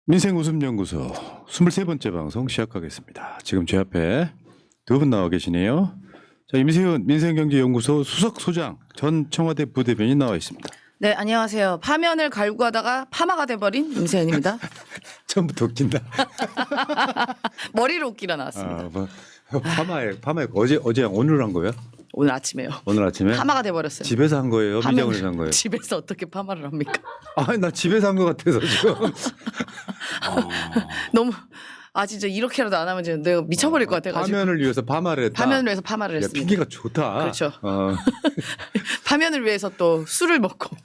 민생웃음연구소 23번째 방송 시작하겠습니다. 지금 제 앞에 두 분 나와 계시네요. 자, 임세훈 민생경제연구소 수석소장, 전 청와대 부대변인 나와 있습니다. 네, 안녕하세요. 파면을 갈구하다가 파마가 돼버린 임세현입니다. 처음부터 웃긴다. 머리로 웃기려 나왔습니다. 파마에 어제 오늘 한 거예요? 오늘 아침에요. 오늘 아침에? 파마가 돼버렸어요. 집에서 한 거예요? 미장원에서 한 거예요? 집에서 어떻게 파마를 합니까? 아, 나 집에서 한 거 같아서 지금. 너무 진짜 이렇게라도 안 하면 지금 내가 미쳐버릴 것 같아가지고. 파면을 위해서 파마를 했다. 파면을 위해서 파마를 야, 했습니다. 핑계가 좋다. 그렇죠. 파면을 위해서 또 술을 먹고.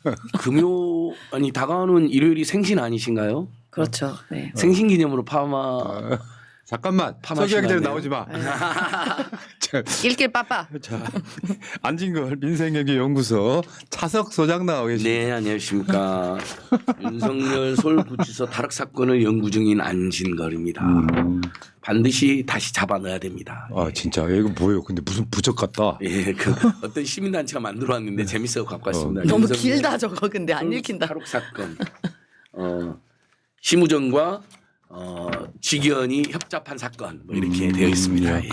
다가오는 일요일이 생신 아니신가요? 그렇죠. 네. 생신 기념으로 파마. 잠깐만. 파마 소개하기 전에 심하네요. 나오지 마. 자, 낄낄 빠빠. 자, 안진걸 민생경제연구소 차석 소장 나와 계십니다. 네, 안녕하십니까. 윤석열 서울구치소 타락 사건을 연구 중인 안진걸입니다. 반드시 다시 잡아넣어야 됩니다. 아, 진짜 이거 뭐예요? 근데 무슨 부적 같다. 예, 어떤 시민단체가 만들어왔는데 재밌어 갖고 왔습니다. 너무 윤석열 길다 저거 근데 안 읽힌다. 타락 사건. 심우정과 직연이 협잡한 사건 뭐 이렇게 되어 있습니다. 예.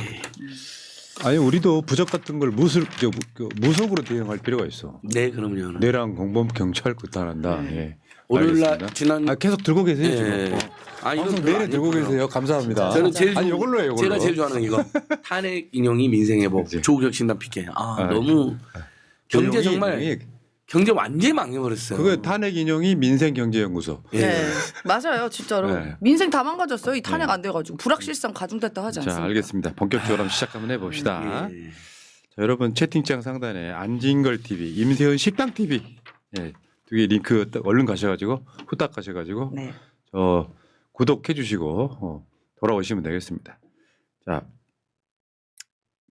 아니 우리도 부적 같은 걸 무속으로 대응할 필요가 있어. 네, 그럼요. 내랑 공범 경찰 구타한다. 예. 오늘날 알겠습니다. 지난 계속 들고 계세요 예. 지금. 이건 방송 별로 내내 안 들고 예쁘고요. 계세요. 감사합니다. 저는 제일 아니 이걸로 해요. 이걸로. 제가 제일 좋아하는 이거 탄핵 인용이 민생회복 그치. 조국혁신당 피켓. 너무 경제 정말 경제 완전히 망해버렸어요. 그거 탄핵 인용이 민생경제연구소. 예. 네, 맞아요, 진짜로. 네. 민생 다 망가졌어요. 이 탄핵 안 돼가지고 불확실성 가중됐다 하지 않습니까? 자, 알겠습니다. 본격적으로 한번 시작 한번 해봅시다. 예. 자, 여러분 채팅창 상단에 안진걸 TV, 임세훈 식당 TV 두 개 링크 얼른 가셔가지고 후딱 가셔가지고 네. 구독해 주시고 돌아오시면 되겠습니다. 자,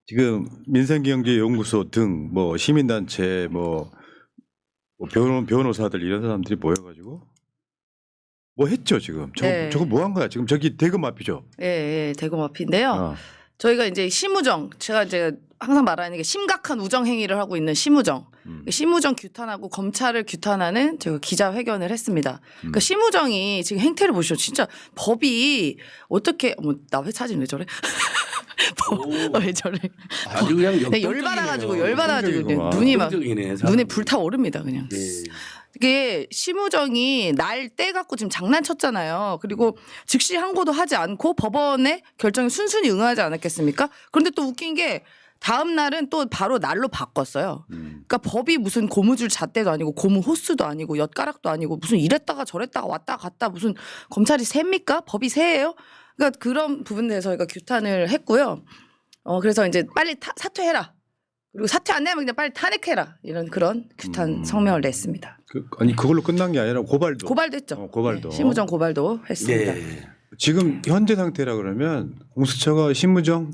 지금 민생경제연구소 등 뭐 시민단체 뭐 변호사들 이런 사람들이 모여가지고 뭐 했죠 지금? 네. 저거 뭐 한 거야 지금? 저기 대금 앞이죠? 예, 대검 앞인데요. 어. 저희가 이제 심우정, 제가 이제 항상 말하는 게 심각한 우정 행위를 하고 있는 심우정. 심우정 규탄하고 검찰을 규탄하는 제가 기자회견을 했습니다. 그러니까 심우정이 지금 행태를 보시죠. 진짜 법이 어떻게 나 회 사진 왜 저래? 왜 저래? 아주 그냥 네, 열받아가지고 역동적이구만. 눈이 막 역동적이네, 눈에 불타오릅니다 그냥. 예. 이게 심우정이 날 떼갖고 지금 장난쳤잖아요. 그리고 즉시 항고도 하지 않고 법원의 결정에 순순히 응하지 않았겠습니까? 그런데 또 웃긴 게 다음 날은 또 바로 날로 바꿨어요. 그러니까 법이 무슨 고무줄 잣대도 아니고 고무 호스도 아니고 엿가락도 아니고 무슨 이랬다가 저랬다가 왔다 갔다 무슨 검찰이 셉니까? 법이 새예요? 그러니까 그런 부분에 대해서 저희가 규탄을 했고요. 그래서 이제 빨리 사퇴해라. 그리고 사퇴 안 내면 그냥 빨리 탄핵해라. 이런 그런 규탄 성명을 냈습니다. 아니 그걸로 끝난 게 아니라 고발도 했죠. 고발도. 네, 심우정 고발도 했습니다. 네. 지금 현재 상태라 그러면 공수처가 심우정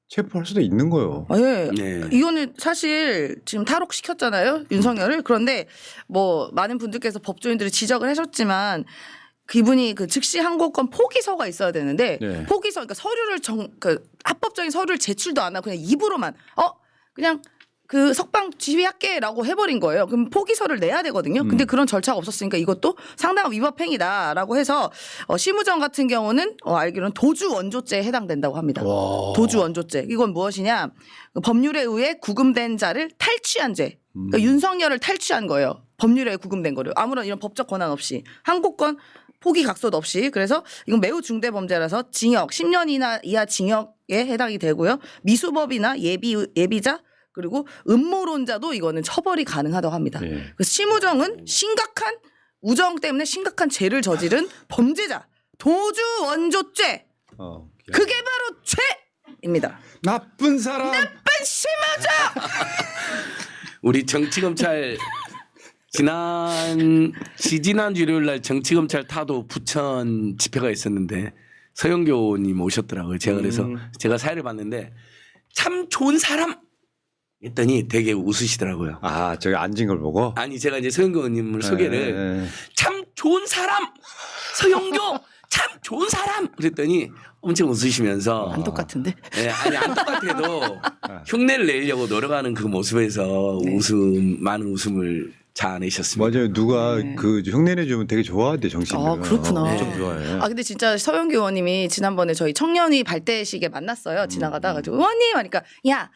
체포할 수도 있는 거예요. 예. 네. 이거는 사실 지금 탈옥시켰잖아요. 윤석열을. 그런데 뭐 많은 분들께서 법조인들이 지적을 하셨지만 그분이 그 즉시 항고권 포기서가 있어야 되는데 네. 포기서 그러니까 서류를 합법적인 서류를 제출도 안 하고 그냥 입으로만 그냥 그 석방 지휘할게라고 해버린 거예요. 그럼 포기서를 내야 되거든요. 근데 그런 절차가 없었으니까 이것도 상당한 위법 행위다라고 해서 심우정 같은 경우는 알기로는 도주 원조죄에 해당된다고 합니다. 와. 도주 원조죄. 이건 무엇이냐? 법률에 의해 구금된 자를 탈취한 죄. 그러니까 윤석열을 탈취한 거예요. 법률에 구금된 거를 아무런 이런 법적 권한 없이 항고권 포기 각서도 없이. 그래서 이건 매우 중대 범죄라서 징역 10년 이하 징역에 해당이 되고요. 미수법이나 예비자 그리고 음모론자도 이거는 처벌이 가능하다고 합니다. 네. 그래서 심우정은 심각한 우정 때문에 심각한 죄를 저지른 범죄자. 도주 원조죄. 그게 바로 죄입니다. 나쁜 사람. 나쁜 심우정. 우리 정치검찰 지지난 일요일 날 정치검찰 타도 부천 집회가 있었는데 서영교 의원님 오셨더라고요. 제가 그래서 제가 사회를 봤는데 참 좋은 사람 했더니 되게 웃으시더라고요. 아, 저기 앉은 걸 보고. 아니 제가 이제 서영교 의원님을 소개를 참 좋은 사람 서영교 참 좋은 사람 그랬더니 엄청 웃으시면서 안 똑같은데. 아니 안 똑같아도 흉내를 내려고 노력하는 그 모습에서 많은 웃음을 자아내셨습니다. 맞아요. 누가 네. 그 흉내내 주면 되게 좋아하대 정신을. 아, 그렇구나. 엄청 네. 좋아해. 아 근데 진짜 서영교 의원님이 지난번에 저희 청년이 발대식에 만났어요. 지나가다가 가지고 의원님 하니까 야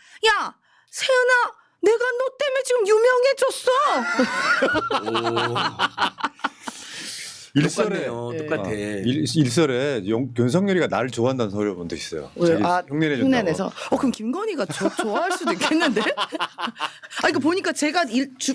세은아 내가 너 때문에 지금 유명해졌어. 일설에 똑같아. 일설에 윤석열이가 나를 좋아한다는 소리를 본 적 있어요. 왜요? 자기 아, 흉내내 준다고. 흉내내서. 그럼 김건희가 좋아할 수도 있겠는데? 이거 보니까 제가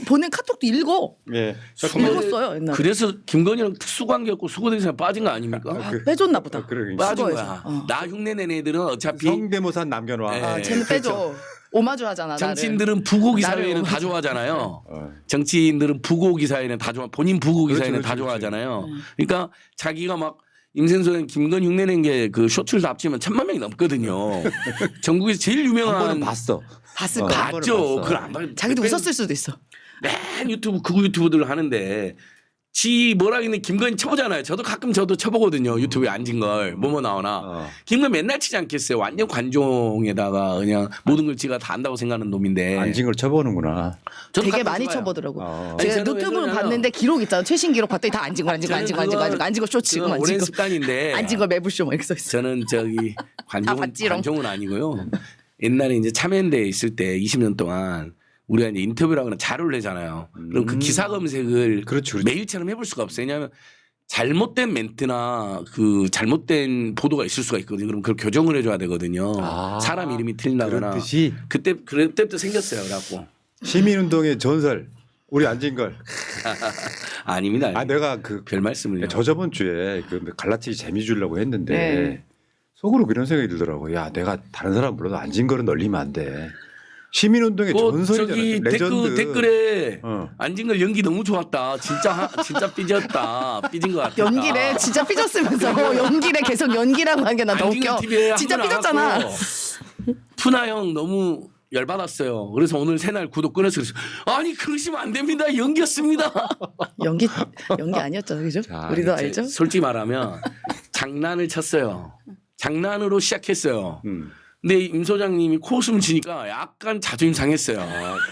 보낸 카톡도 읽어. 예. 읽었어요 옛날에. 그래서 김건희랑 특수관계였고 수고대상에 빠진 거 아닙니까? 빼줬나 보다. 그러니까. 빠진 수거해서. 거야. 나 흉내낸 애들은 어차피 성대모사는 남겨놔. 네. 아, 쟤는 빼줘. 오마주 하잖아. 정치인들은 부고기 나를 사회는 다 오마주. 좋아하잖아요. 어. 정치인들은 부고기 사회는 다 좋아. 본인 부고기 그렇지, 사회는 그렇지, 다 그렇지. 좋아하잖아요. 그러니까 자기가 막 임생소년 김건희 흉내낸 게 그 쇼츠를 다 합치면 1,000만 명이 넘거든요. 전국에서 제일 한 번은 유명한 봤어. 봤을 어. 거야. 한 번은 봤죠. 봤어. 그걸 안 봐. 자기도 웃었을 수도 있어. 맨 유튜브 극우 유튜브들을 하는데 지 뭐라 했는데 김건희 쳐보잖아요. 저도 가끔 쳐보거든요. 유튜브에 앉은 걸 뭐뭐 나오나. 어. 김건희 맨날 치지 않겠어요. 완전 관종에다가 그냥 모든 걸 지가 다 안다고 생각하는 놈인데. 안진 걸 쳐보는구나. 저도 되게 가끔 많이 쳐봐요. 쳐보더라고. 어. 제가 아니, 저는 왜 노트북을 그러냐면 봤는데 기록 있잖아. 최신 기록 봤더니 다 앉은 거 앉은 거 앉은 거 앉은 거 앉은 거 앉은 거 쇼치고 그건 앉은 오랜 거 습관인데. 앉은 거 매부쇼 막 이렇게 써 있어. 저는 저기 봤지롱. 관종은 아니고요. 옛날에 이제 참여연대에 있을 때 20년 동안 우리가 이제 인터뷰라거나 자료를 내잖아요. 그럼 그 기사 검색을 그렇지, 그렇지. 매일처럼 해볼 수가 없어요. 왜냐하면 잘못된 멘트나 그 잘못된 보도가 있을 수가 있거든요. 그럼 그걸 교정을 해줘야 되거든요. 아, 사람 이름이 틀리다거나. 그렇듯이 그때부터 생겼어요. 그래갖고 시민운동의 전설 우리 안진 걸. 아닙니다. 아 내가 그 별 말씀을요. 저번 주에 그 갈라치기 재미 주려고 했는데 네. 속으로 그런 생각이 들더라고. 야 내가 다른 사람 불러도 안진 거는 널리면 안 돼. 시민운동의 전설이잖아. 저기 레전드. 댓글에 어. 안진걸 연기 너무 좋았다. 진짜 삐졌다. 삐진 것 같다. 연기래 진짜 삐졌으면서 연기래 계속 연기라고 한 게 나 더 안진걸 웃겨. TV에 진짜 삐졌잖아. 푸나 형 너무 열받았어요. 그래서 오늘 새날 구독 끊었어요. 그래서 아니 그러시면 안 됩니다. 연기였습니다. 연기 아니었죠, 그죠? 자, 우리도 이제 알죠. 솔직히 말하면 장난을 쳤어요. 장난으로 시작했어요. 근데 임 소장님이 코웃음 치니까 약간 자존심 상했어요.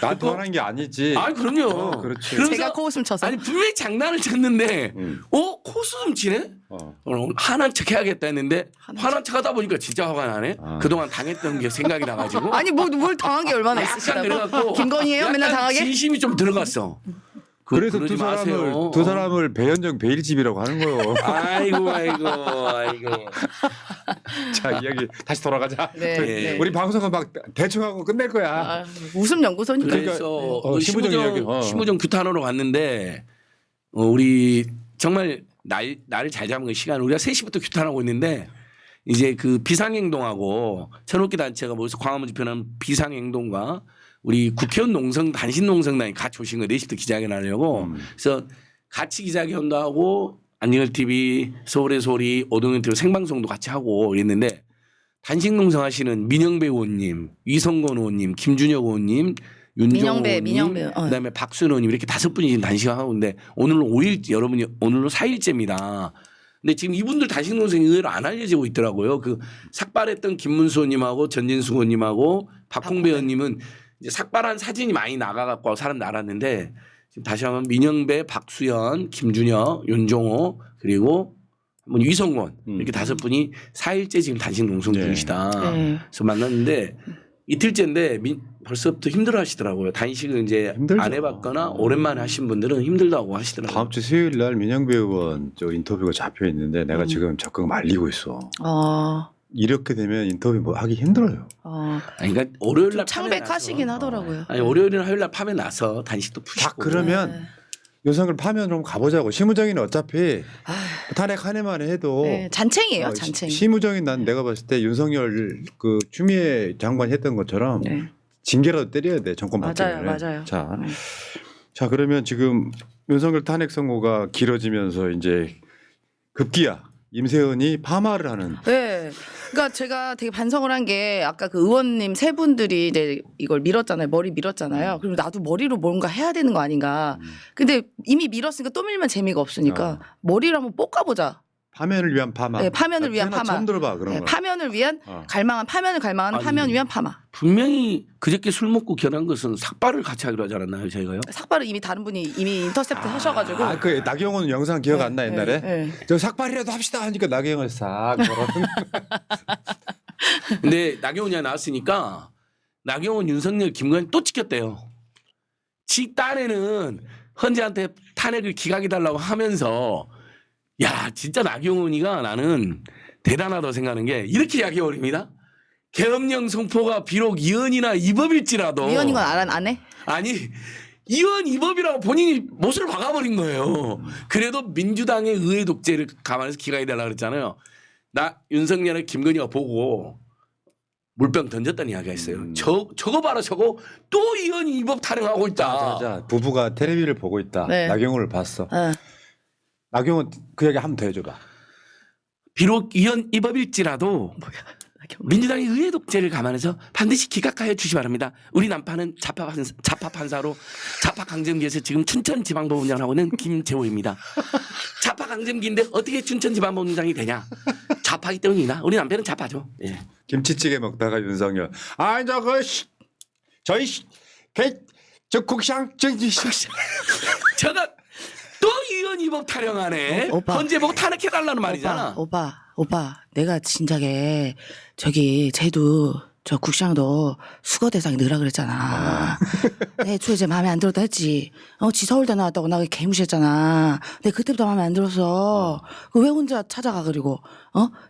나한테 화난 게 아니지. 아 그럼요. 그렇지. 그러면서 제가 코웃음 쳐서. 아니 분명히 장난을 쳤는데 코웃음 치네? 오늘 화난 척 해야겠다 했는데 화난 척 하다 보니까 진짜 화가 나네. 아. 그동안 당했던 게 생각이 나가지고 아니 뭘 당한 게 얼마나 약간 있으시다고? 그래갖고 김건희예요? 맨날 약간 당하게? 진심이 좀 들어갔어. 그래서 그러지 마세요. 두 사람을 배현정 베일집이라고 하는 거예요. 아이고. 자 이야기 다시 돌아가자. 네, 네. 우리 방송은 막 대충 하고 끝낼 거야. 아, 웃음 연구소니까. 그래서 그 심우정 이야기. 심우정 규탄하러 갔는데 우리 정말 날을 잘 잡은 그 시간 우리가 3시부터 규탄하고 있는데 이제 그 비상행동하고 천옥기 단체가 모여서 광화문 집회하는 비상행동과 우리 국회의원 농성 단신 농성단이 같이 오신 거예요. 4시부터 기자회견 하려고. 그래서 같이 기자회견도 하고 안진걸 TV, 서울의 소리, 오동현 TV 생방송도 같이 하고 이랬는데 단신 농성 하시는 민영배 의원님, 위성건 의원님, 김준혁 의원님, 윤종호 의원님, 그다음에 박수현 의원님 이렇게 5분이 지금 단식을 하고 있는데 오늘로 5일 여러분이 오늘로 4일째입니다. 근데 지금 이분들 단식 농성이 의외로 안 알려지고 있더라고요. 그 삭발했던 김문수 의원님하고 전진수 의원님하고 박홍배 의원님은 이제 삭발한 사진이 많이 나가갖고 사람 나갔는데 지금 다시 한번 민영배, 박수현, 김준혁, 윤종호 그리고 한번 위성원 이렇게 5분이 4일째 지금 단식 농성 중이시다. 그래서 만났는데 이틀째인데 벌써부터 힘들어하시더라고요. 단식을 이제 힘들죠. 안 해봤거나 오랜만에 하신 분들은 힘들다고 하시더라고요. 다음 주 수요일 날 민영배 의원 저 인터뷰가 잡혀 있는데 내가 지금 적극 말리고 있어. 이렇게 되면 인터뷰 뭐 하기 힘들어요. 아니, 그러니까 월요일 날 창백하시긴 하더라고요. 아니 월요일이나 화요일 날 파면 나서 단식도 푸시고. 자 그러면 윤석열 파면 좀 가보자고. 심우정이는 어차피 탄핵 한 해만 해도 네, 잔챙이에요, 잔챙이. 심우정이 난 내가 봤을 때 윤석열 그 추미애 장관이 했던 것처럼 징계라도 때려야 돼 정권 바뀌면. 맞아요. 자 그러면 지금 윤석열 탄핵 선고가 길어지면서 이제 급기야 임세은이 파마를 하는. 네. 그러니까 제가 되게 반성을 한 게 아까 그 의원님 3분들이 이제 이걸 밀었잖아요. 머리 밀었잖아요. 그리고 나도 머리로 뭔가 해야 되는 거 아닌가. 근데 이미 밀었으니까 또 밀면 재미가 없으니까 머리를 한번 볶아보자. 파면을 위한 파마. 네, 파면을 위한 태어나 파마. 처음 들어봐 그런 네, 거. 파면을 위한 파면을 갈망하는 아니. 파면을 위한 파마. 분명히 그저께 술 먹고 결한 것은 삭발을 같이 하기로 하지 않았나요, 저희가요? 삭발을 이미 다른 분이 이미 인터셉트 하셔가지고. 아, 그 나경원 영상 기억 안 나 옛날에? 네. 저 삭발이라도 합시다 하니까 나경원 싹 걸어는. 근데 나경원이 나왔으니까 나경원, 윤석열, 김건희 또 찍혔대요. 지 딴에는 헌재한테 탄핵을 기각해달라고 하면서 야 진짜 나경원이가 나는 대단하다고 생각하는 게 이렇게 이야기해버립니다. 계엄령 선포가 비록 이언이나 위법일지라도 위헌인 건 안 해? 아니 이언 위법이라고 본인이 못을 박아버린 거예요. 그래도 민주당의 의회 독재를 감안해서 기각해달라고 그랬잖아요. 나 윤석열의 김건희가 보고 물병 던졌다는 이야기가 있어요. 저거 봐라 저거 또 이언 위법 타령하고 있다. 자, 부부가 텔레비를 보고 있다. 네. 나경원을 봤어. 네. 나경원 그 얘기 한번 더 해줘봐. 비록 이언 위법일지라도 민주당의 의회 독재를 감안해서 반드시 기각하여 주시 바랍니다. 우리 남편은 자파 판사로 자파 강점기에서 지금 춘천지방법원장을 하고 있는 김재호입니다. 자파 강점기인데 어떻게 춘천지방법원장이 되냐? 자파기 때문이나 우리 남편은 자파죠. 예. 김치찌개 먹다가 윤석열. 아, 저희 저 국상 제가 또 이언 위법 타령하네. 오빠. 헌재 보고 탄핵해달라는 말이잖아. 오빠, 내가 진작에 저기 쟤도 저 국장도 수거 대상이 넣으라 그랬잖아. 내 애초에 제 마음에 안 들었다 했지. 지 서울대 나왔다고 나 개무시했잖아. 근데 그때부터 마음에 안 들었어. 그 왜 혼자 찾아가 그리고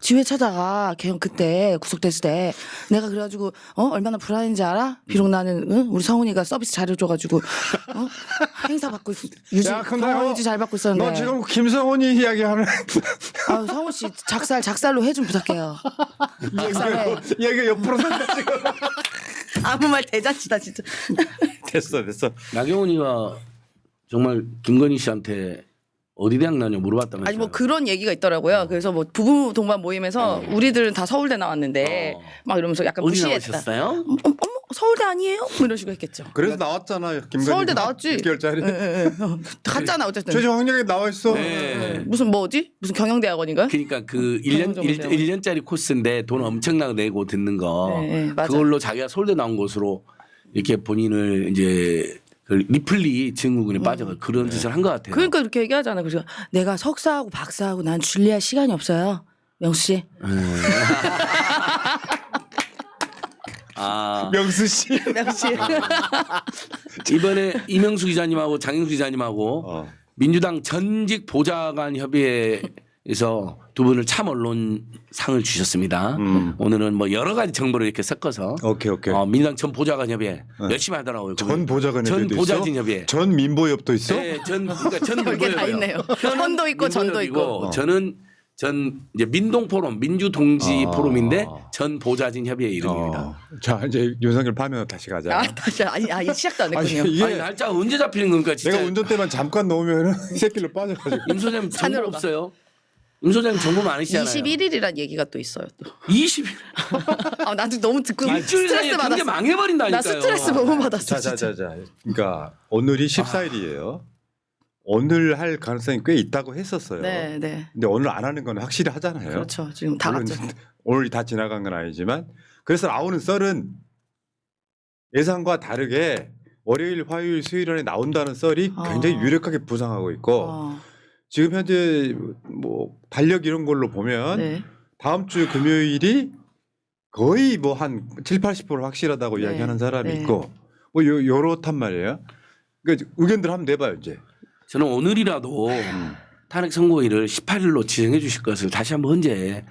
지 왜 찾아가? 걔 그때 구속됐을 때 내가 그래가지고 얼마나 불안했는지 알아? 비록 나는 우리 성훈이가 서비스 잘해줘가지고 행사 받고 건강 유지 잘 받고 있었는데. 너 지금 김성훈이 이야기하는 아, 성훈 씨 작살로 해 좀 부탁해요. 작살해. 얘가 옆으로 산다 지금. 아무 말 대잔치다 진짜. 됐어. 나경원이가 정말 김건희 씨한테 어디 대학 나냐 물어봤다면서요. 아니 뭐 그런 얘기가 있더라고요. 그래서 뭐 부부 동반 모임에서 우리들은 다 서울대 나왔는데 막 이러면서 약간 어디 무시했다. 나오셨어요? 어머 서울대 아니에요? 뭐 이런 식으로 했겠죠. 그래서 나왔잖아요. 김건희. 서울대 나왔지. 6개월짜리. 갔잖아 어쨌든. 최종 학력에 나와 있어. 네. 무슨 뭐지? 무슨 경영대학원인가요? 그러니까 그 경영정보대학원. 1년짜리 코스인데 돈 엄청나게 내고 듣는 거 네, 맞아요. 그걸로 자기가 서울대 나온 것으로 이렇게 본인을 이제 그 리플리 증후군에 빠져가 그런 짓을 한 것 같아요. 그러니까 이렇게 얘기하잖아. 그래서 내가 석사하고 박사하고 난 줄리할 시간이 없어요. 명수 씨. 아 명수 씨. 명수 씨. 이번에 이명수 기자님하고 장영수 기자님하고 민주당 전직 보좌관 협의회에서 두 분을 참 언론상을 주셨습니다. 오늘은 뭐 여러 가지 정보를 이렇게 섞어서 오케이. 민주당 전 보좌관 협의회 열심히 하더라고요. 전 보좌관 전 협의회도 보좌진 있어? 협의회. 전 민보협도 있어? 네, 그러니까 전 별게 다 민보협이에요. 있네요. 현도 있고 전도 있고. 저는 전 이제 민동 포럼, 민주동지 포럼인데 전 보좌진 협의회 이름입니다. 자 이제 윤석열 파면 다시 가자. 다시 아니 시작도 안 했군요. 아니, 이게 아니 날짜 언제 잡히는 겁니까 진짜? 내가 운전대만 잠깐 놓으면은 이 새끼를 빠져가지고. 임 소장님 정보 산으로 가. 없어요? 임 소장님 정보 많으시잖아요. 21일이란 얘기가 또 있어요. 또. 20일. 아 나도 너무 듣고 일주일 사이에 스트레스 경제 받았어. 망해버린다니까요. 나 스트레스 너무 받았어. 진짜. 자. 그러니까 오늘이 14일이에요. 오늘 할 가능성이 꽤 있다고 했었어요. 네. 근데 오늘 안 하는 건 확실히 하잖아요. 그렇죠. 지금 다 물론 갔죠. 오늘 다 지나간 건 아니지만 그래서 나오는 썰은 예상과 다르게 월요일, 화요일, 수요일 안에 나온다는 썰이 굉장히 유력하게 부상하고 있고 지금 현재 뭐 달력 이런 걸로 보면 네. 다음 주 금요일이 거의 뭐 한 7, 80% 확실하다고 네. 이야기하는 사람이 네. 있고 뭐 요렇단 말이에요. 그러니까 의견들 한번 내봐요 이제. 저는 오늘이라도 탄핵 선고일을 18일로 지정해 주실 것을 다시 한번 헌재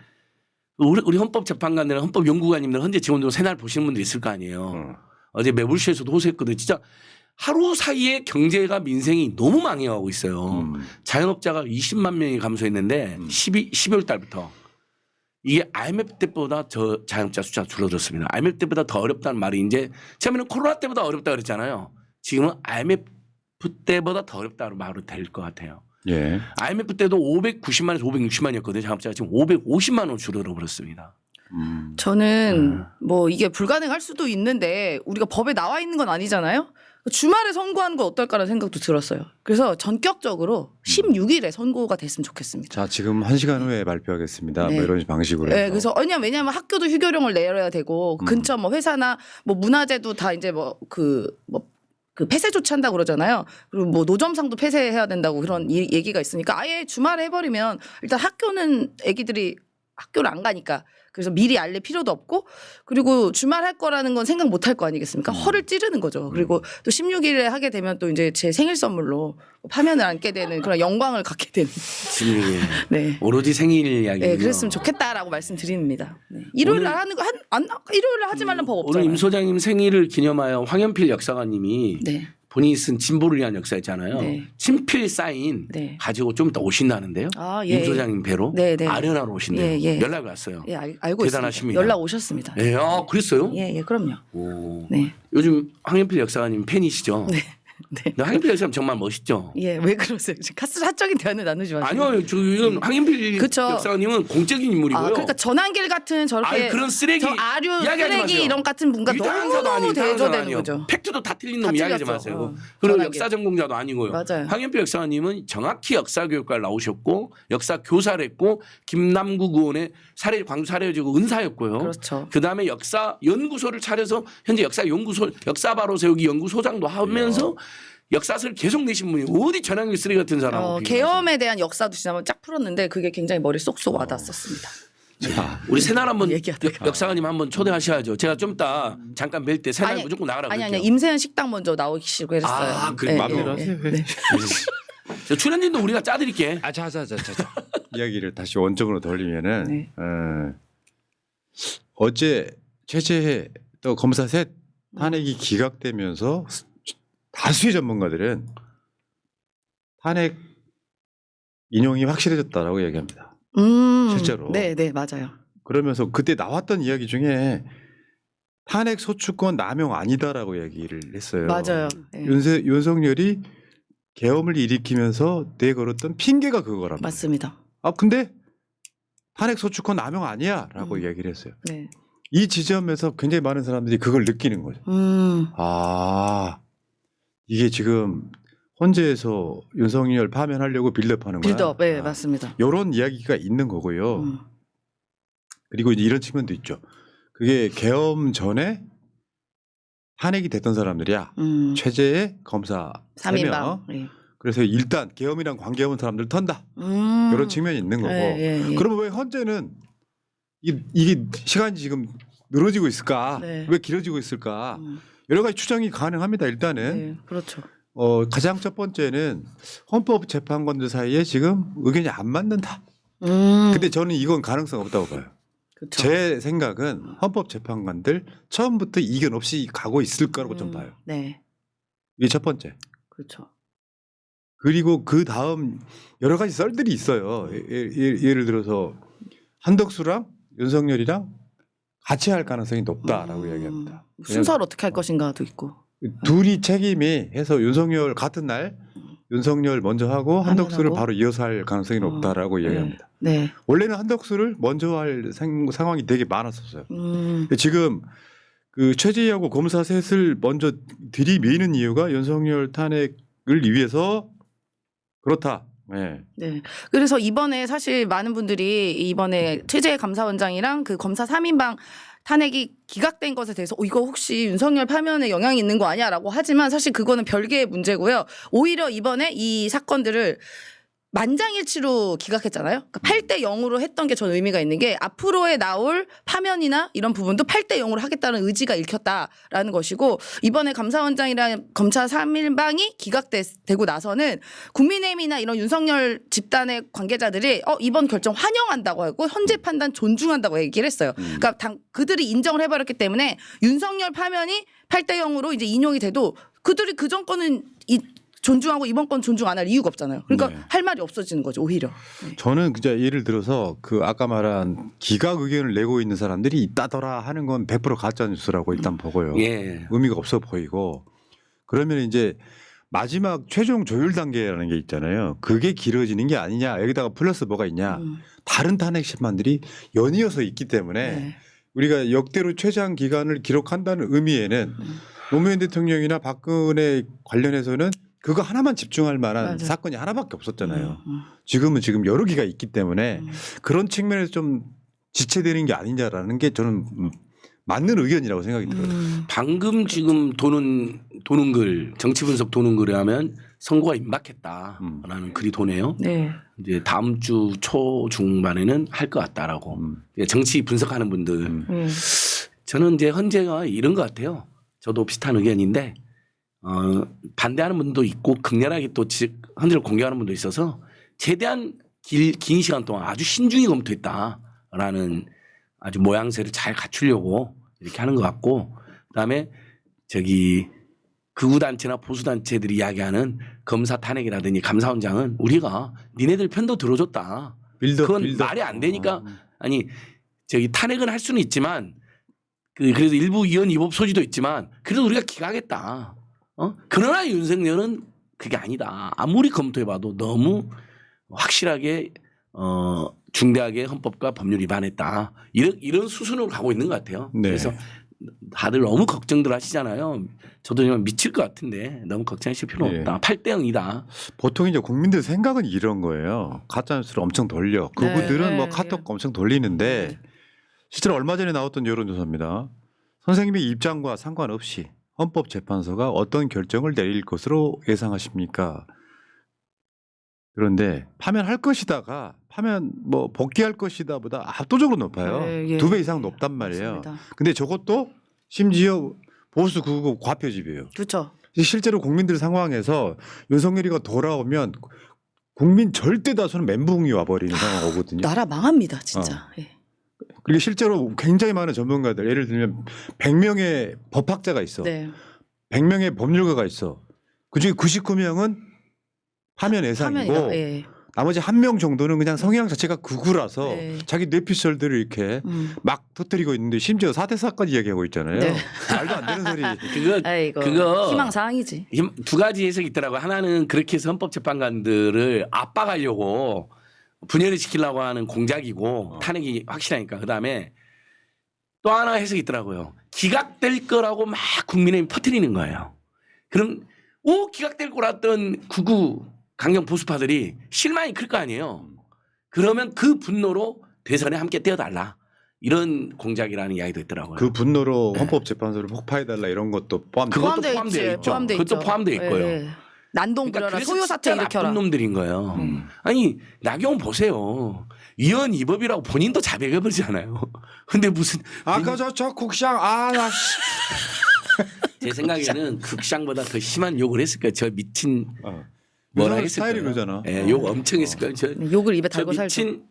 우리 헌법재판관들 헌법연구관님들 헌재 직원들 새날 보시는 분들 있을 거 아니에요. 어제 매불쇼에서도 호소했거든요. 진짜 하루 사이에 경제가 민생이 너무 망해가고 있어요. 자영업자가 20만 명이 감소했는데 12월 달부터 이게 IMF 때보다 저 자영업자 숫자가 줄어들었습니다. IMF 때보다 더 어렵다는 말이 이제 처음에는 코로나 때보다 어렵다 그랬잖아요. 지금은 IMF 때보다 더 어렵다는 말로 될 것 같아요. 예. IMF 때도 590만에서 560만이었거든요. 자영업자가 지금 550만 원 줄어들어 버렸습니다. 저는 뭐 이게 불가능할 수도 있는데 우리가 법에 나와 있는 건 아니잖아요. 주말에 선고하는 거 어떨까라는 생각도 들었어요. 그래서 전격적으로 16일에 선고가 됐으면 좋겠습니다. 자, 지금 1시간 후에 발표하겠습니다. 네. 뭐 이런 방식으로. 네, 해서. 그래서 왜냐면 학교도 휴교령을 내려야 되고 근처 뭐 회사나 뭐 문화재도 다 이제 그 폐쇄 조치한다고 그러잖아요. 그리고 뭐 노점상도 폐쇄해야 된다고 그런 얘기가 있으니까 아예 주말에 해버리면 일단 학교는 애기들이 학교를 안 가니까 그래서 미리 알릴 필요도 없고 그리고 주말 할 거라는 건 생각 못 할 거 아니겠습니까? 허를 찌르는 거죠. 그리고 또 16일에 하게 되면 또 이제 제 생일 선물로 파면을 안게 되는 그런 영광을 갖게 되는. 16일. 네. 오로지 생일 이야기군요. 네, 그랬으면 좋겠다라고 말씀드립니다. 네. 일요일 날 하는 거 일요일 날 하지 말란 법 오늘 없잖아요. 임 소장님 생일을 기념하여 황현필 역사관님이 네. 본인이 쓴 진보를 위한 역사 있잖아요. 네. 친필 사인 네. 가지고 좀 이따 오신다는데요. 아, 예. 임 소장님 배로 네, 네. 아련하러 오신대요. 예, 예. 연락이 왔어요. 예, 알고 대단하십니다. 있습니다. 연락 오셨습니다. 예, 그랬어요? 예, 그럼요. 오. 네. 요즘 황현필 역사관님 팬이시죠? 네. 네. 근데 황현필 역사님 정말 멋있죠? 예, 왜 그러세요? 지금 사적인 대화는 나누지 마시고. 아니요, 지금 황현필 그쵸. 역사님은 공적인 인물이고요. 그러니까 전환길 같은 저렇게 아니, 그런 쓰레기 저 아류 이야기하지 쓰레기 마세요. 이런 같은 분과 너무너무 대조되는 거죠. 팩트도 다 틀린 다 놈 이야기하지 틀렸어. 마세요. 그리고 전환길. 역사 전공자도 아니고요. 맞아요. 황현필 역사님은 정확히 역사 교육과를 나오셨고 역사 교사를 했고 김남국 의원의 광주 사례지구 은사였고요. 그렇죠. 그다음에 역사 연구소를 차려서 현재 역사 연구소 역사 바로 세우기 연구소장도 하면서 역사서를 계속 내신 분이 어디 전환길 쓰레기 같은 사람하고 계엄에 대한 역사도 지난번 쫙 풀었는데 그게 굉장히 머리 쏙쏙 와닿았었습니다. 자, 우리 새날 한번 얘기하다가. 역사관님 한번 초대하셔야죠. 제가 좀 이따 잠깐 뵐 때 새날 무조건 나가라고 아니 할게요. 임세현 식당 먼저 나오시고 했어요. 아, 그 네, 마음대로 네, 하세요. 네, 네. 저 출연진도 우리가 짜드릴게. 자. 이야기를 다시 원점으로 돌리면은 네. 어제 최재해 또 검사 셋 탄핵이 기각되면서 다수의 전문가들은 탄핵 인용이 확실해졌다라고 얘기합니다. 실제로. 네, 네, 맞아요. 그러면서 그때 나왔던 이야기 중에 탄핵 소추권 남용 아니다라고 얘기를 했어요. 맞아요. 네. 윤석열이 계엄을 일으키면서 내걸었던 핑계가 그거란 말이에요. 맞습니다. 근데 탄핵 소추권 남용 아니야라고 얘기를 했어요. 네. 이 지점에서 굉장히 많은 사람들이 그걸 느끼는 거죠. 이게 지금 헌재에서 윤석열 파면하려고 빌드업하는 거야. 빌드업, 네, 맞습니다. 이런 이야기가 있는 거고요. 그리고 이제 이런 측면도 있죠. 그게 계엄 전에 탄핵이 됐던 사람들이야. 최재해 검사 3명. 네. 그래서 일단 계엄이랑 관계없는 사람들 턴다. 이런 측면이 있는 거고. 예. 그러면 왜 헌재는 이게 시간이 지금 늘어지고 있을까? 네. 왜 길어지고 있을까? 여러 가지 추정이 가능합니다. 일단은 네, 그렇죠. 가장 첫 번째는 헌법재판관들 사이에 지금 의견이 안 맞는다. 근데 저는 이건 가능성 없다고 봐요. 그렇죠. 제 생각은 헌법재판관들 처음부터 이견 없이 가고 있을 거라고 좀 봐요. 네, 이게 첫 번째. 그렇죠. 그리고 그 다음 여러 가지 썰들이 있어요. 예를 들어서 한덕수랑 윤석열이랑 같이 할 가능성이 높다라고 이야기합니다. 순서를 어떻게 할 것인가도 있고. 둘이 책임이 해서 윤석열 같은 날 윤석열 먼저 하고 한덕수를 하고. 바로 이어서 할 가능성이 높다라고 이야기합니다. 네. 원래는 한덕수를 먼저 할 상황이 되게 많았었어요. 음. 지금 그 최재희하고 검사 셋을 먼저 들이미는 이유가 윤석열 탄핵을 위해서 그렇다. 네. 네. 그래서 이번에 사실 많은 분들이 이번에 최재해 감사원장이랑 그 검사 3인방 탄핵이 기각된 것에 대해서 이거 혹시 윤석열 파면에 영향이 있는 거 아니야라고 하지만 사실 그거는 별개의 문제고요. 오히려 이번에 이 사건들을 만장일치로 기각했잖아요. 그러니까 8대 0으로 했던 게 전 의미가 있는 게 앞으로에 나올 파면이나 이런 부분도 8대 0으로 하겠다는 의지가 읽혔다라는 것이고 이번에 감사원장이랑 검찰 3인방이 기각되고 나서는 국민의힘이나 이런 윤석열 집단의 관계자들이 이번 결정 환영한다고 하고 현재 판단 존중한다고 얘기를 했어요. 그러니까 그들이 인정을 해버렸기 때문에 윤석열 파면이 8대 0으로 이제 인용이 돼도 그들이 그전 거는 존중하고 이번 건 존중 안 할 이유가 없잖아요. 그러니까 네. 할 말이 없어지는 거죠, 오히려. 네. 저는 그냥 예를 들어서 그 아까 말한 기각 의견을 내고 있는 사람들이 있다더라 하는 건 100% 가짜 뉴스라고 일단 보고요. 예. 의미가 없어 보이고 그러면 이제 마지막 최종 조율 단계라는 게 있잖아요. 그게 길어지는 게 아니냐. 여기다가 플러스 뭐가 있냐. 다른 탄핵 심판들이 연이어서 있기 때문에 네. 우리가 역대로 최장 기간을 기록한다는 의미에는 노무현 대통령이나 박근혜 관련해서는 그거 하나만 집중할 만한 맞아. 사건이 하나밖에 없었잖아요. 지금은 지금 여러 개가 있기 때문에 그런 측면에서 좀 지체되는 게 아니냐라는 게 저는 맞는 의견이라고 생각이 들어요. 방금 지금 도는 글 정치 분석 도는 글에 하면 선거가 임박했다라는 글이 도네요. 네. 이제 다음 주 초 중반에는 할 것 같다라고 정치 분석하는 분들 저는 이제 헌재가 이런 것 같아요. 저도 비슷한 의견인데 반대하는 분도 있고 극렬하게 또 헌재를 공격하는 분도 있어서 최대한 긴 시간 동안 아주 신중히 검토했다라는 아주 모양새를 잘 갖추려고 이렇게 하는 것 같고 그다음에 저기 극우단체나 보수단체들이 이야기하는 검사 탄핵이라든지 감사원장은 우리가 니네들 편도 들어줬다. 그건 말이 안 되니까 아니 저기 탄핵은 할 수는 있지만 그래서 일부 위헌 위법 소지도 있지만 그래도 우리가 기각했다. 그러나 윤석열은 그게 아니다. 아무리 검토해봐도 너무 확실하게 중대하게 헌법과 법률 위반했다. 이런 수순으로 가고 있는 것 같아요. 네. 그래서 다들 너무 걱정들 하시잖아요. 저도 그냥 미칠 것 같은데 너무 걱정하실 필요 네. 없다. 8대0이다. 보통 이제 국민들 생각은 이런 거예요. 가짜뉴스를 엄청 돌려. 그분들은 네. 뭐 카톡 엄청 돌리는데 실제로 얼마 전에 나왔던 여론조사입니다. 선생님의 입장과 상관없이 헌법재판소가 어떤 결정을 내릴 것으로 예상하십니까? 그런데 파면할 것이다가 파면 뭐 복귀할 것이다보다 압도적으로 높아요. 네, 예. 2배 이상 높단 말이에요. 맞습니다. 근데 저것도 심지어 보수 극우 과표집이에요. 그렇죠. 실제로 국민들 상황에서 윤석열이가 돌아오면 국민 절대 다수는 멘붕이 와버리는 상황 오거든요. 나라 망합니다, 진짜. 예. 그리고 실제로 굉장히 많은 전문가들 예를 들면 100명의 법학자가 있어. 네. 100명의 법률가가 있어. 그중에 99명은 파면 예상이고 파면이다. 예. 나머지 1명 정도는 그냥 성향 자체가 극우라서 네. 자기 뇌피셜들을 이렇게 막 터뜨리고 있는데 심지어 4대4까지 얘기하고 있잖아요. 네. 말도 안 되는 소리. 그거 희망사항이지. 두 가지 해석이 있더라고요. 하나는 그렇게 해서 헌법재판관들을 압박하려고 분열을 시키려고 하는 공작이고 탄핵이 확실하니까. 그다음에 또 하나 해석이 있더라고요. 기각될 거라고 막 국민의힘이 퍼뜨리는 거예요. 그럼 기각될 거랐던 극우 강경 보수파들이 실망이 클 거 아니에요. 그러면 그 분노로 대선에 함께 떼어달라. 이런 공작이라는 이야기도 있더라고요. 그 분노로 헌법재판소를 폭파해달라 이런 것도 그것도 포함되어 있죠. 그것도 포함되어 있고요. 예. 난동 부려라, 그래서 소요 사태 진짜 일으켜라. 나쁜 놈들인 거예요. 아니 나경원 보세요. 위헌 위법이라고 본인도 자백해버리지 않아요. 근데 무슨 아까 저 국장 나 제 생각에는 극상보다 더 심한 욕을 했을 거예요. 저 미친 뭐라 했을 스타일이 거예요. 그러잖아. 예, 욕 엄청 했을 거예요. 저 욕을 입에 달고 살죠. 미친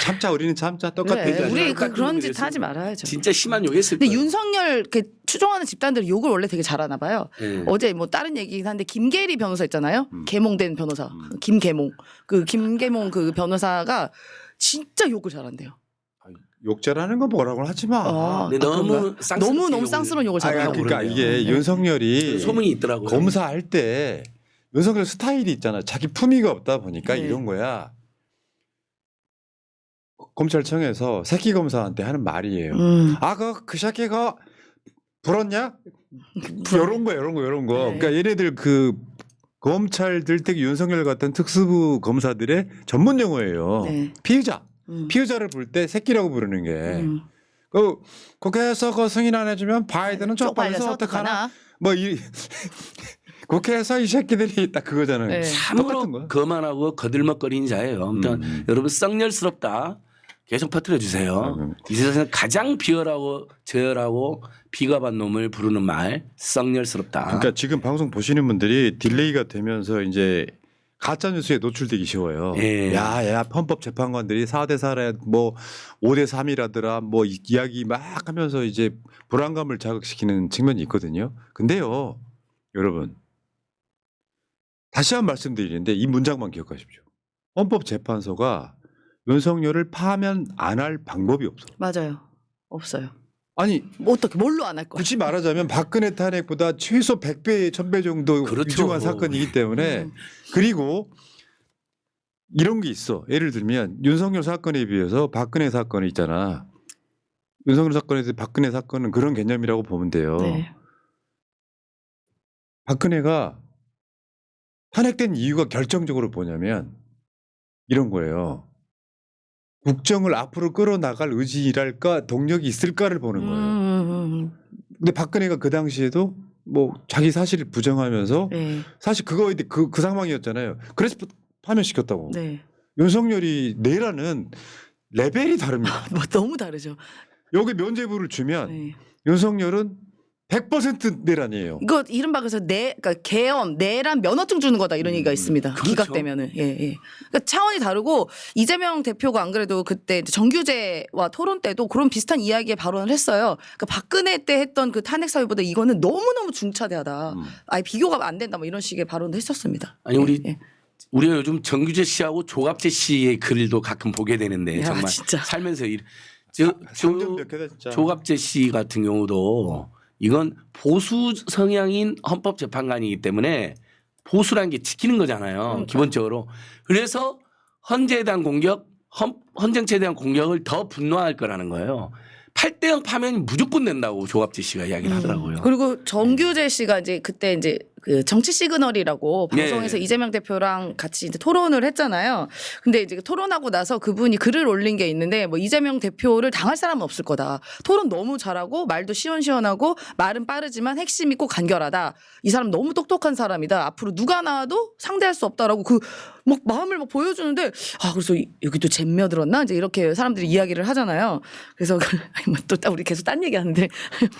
참자 우리는 참자 똑같아. 그래, 우리 똑같은 그런 놈이 짓 됐어요. 하지 말아야죠. 진짜 심한 욕 했을 근데 거예요. 윤석열 추종하는 집단들이 욕을 원래 되게 잘하나 봐요. 어제 뭐 다른 얘기긴 한데 김계리 변호사 있잖아요. 계몽된 변호사. 김계몽. 김계몽 그 변호사가 진짜 욕을 잘한대요. 욕잘하는 건 뭐라고 하지 마. 근데 너무 너무 쌍스러운 욕을 잘해요. 그러니까 이게 윤석열이 소문이 있더라고요. 검사할 때 윤석열 스타일이 있잖아. 자기 품위가 없다 보니까 네. 이런 거야. 검찰청에서 새끼 검사한테 하는 말이에요. 그 새끼가 불었냐? 이런 거. 네. 그러니까 얘네들 그 검찰들 특히 윤석열 같은 특수부 검사들의 전문 용어예요. 네. 피의자를 부를 때 새끼라고 부르는 게. 국회에서 그 승인 안 해주면 바이든은 쪽팔려서 어떡하나? 국회에서 이 새끼들이 딱 그거잖아요. 네. 똑같은 거야. 참으로 거만하고 거들먹거리는 자예요. 아무튼 여러분 썩렬스럽다. 계속 퍼뜨려 주세요. 이 세상에서 가장 비열하고 저열하고 비겁한 놈을 부르는 말 썩렬스럽다. 그러니까 지금 방송 보시는 분들이 딜레이가 되면서 이제 가짜 뉴스에 노출되기 쉬워요. 예. 야, 헌법재판관들이 4대 4라 뭐 5대 3이라더라 뭐 이야기 막 하면서 이제 불안감을 자극시키는 측면이 있거든요. 근데요, 여러분 다시 한 번 말씀드리는데 이 문장만 기억하십시오. 헌법재판소가 윤석열을 파면 안 할 방법이 없어. 맞아요. 없어요. 아니 어떻게 뭘로 안 할 거야? 굳이 말하자면 박근혜 탄핵보다 최소 100배, 1000배 정도 그렇죠. 위중한 사건이기 때문에 그리고 이런 게 있어. 예를 들면 윤석열 사건에 비해서 박근혜 사건이 있잖아. 윤석열 사건에서 박근혜 사건은 그런 개념이라고 보면 돼요. 네. 박근혜가 탄핵된 이유가 결정적으로 뭐냐면 이런 거예요. 국정을 앞으로 끌어나갈 의지랄까 동력이 있을까를 보는 거예요. 근데 박근혜가 그 당시에도 뭐 자기 사실을 부정하면서 네. 사실 그거에 대해 그 상황이었잖아요. 그래서 파면시켰다고. 네. 윤석열이 내라는 레벨이 다릅니다. 뭐 너무 다르죠. 여기 면죄부를 주면 네. 윤석열은 100% 내란이에요. 이거 이른바 그래서 그러니까 계엄, 내란 면허증 주는 거다 이런 얘기가 있습니다. 그렇죠. 기각되면은. 예, 예. 그러니까 차원이 다르고 이재명 대표가 안 그래도 그때 이제 정규제와 토론 때도 그런 비슷한 이야기에 발언을 했어요. 그러니까 박근혜 때 했던 그 탄핵 사유보다 이거는 너무너무 중차대하다. 아예 비교가 안 된다 뭐 이런 식의 발언도 했었습니다. 아니 우리 예, 예. 우리가 요즘 정규재 씨하고 조갑재 씨의 글도 가끔 보게 되는데 야, 정말 진짜. 살면서 상점 몇 개다 진짜. 조갑재 씨 같은 경우도 이건 보수 성향인 헌법재판관이기 때문에 보수라는 게 지키는 거잖아요. 그러니까. 기본적으로. 그래서 헌재에 대한 공격, 헌정체에 대한 공격을 더 분노할 거라는 거예요. 8대0 파면이 무조건 된다고 조갑재 씨가 이야기를 하더라고요. 그리고 정규재 씨가 이제 그때 이제 그 정치 시그널이라고 방송에서 네. 이재명 대표랑 같이 이제 토론을 했잖아요. 근데 이제 토론하고 나서 그분이 글을 올린 게 있는데 뭐 이재명 대표를 당할 사람은 없을 거다. 토론 너무 잘하고 말도 시원시원하고 말은 빠르지만 핵심이 꼭 간결하다. 이 사람 너무 똑똑한 사람이다. 앞으로 누가 나와도 상대할 수 없다라고 그 막 마음을 막 보여주는데 아 그래서 여기도 잼며 들었나 이제 이렇게 사람들이 이야기를 하잖아요. 그래서 또 우리 계속 딴 얘기하는데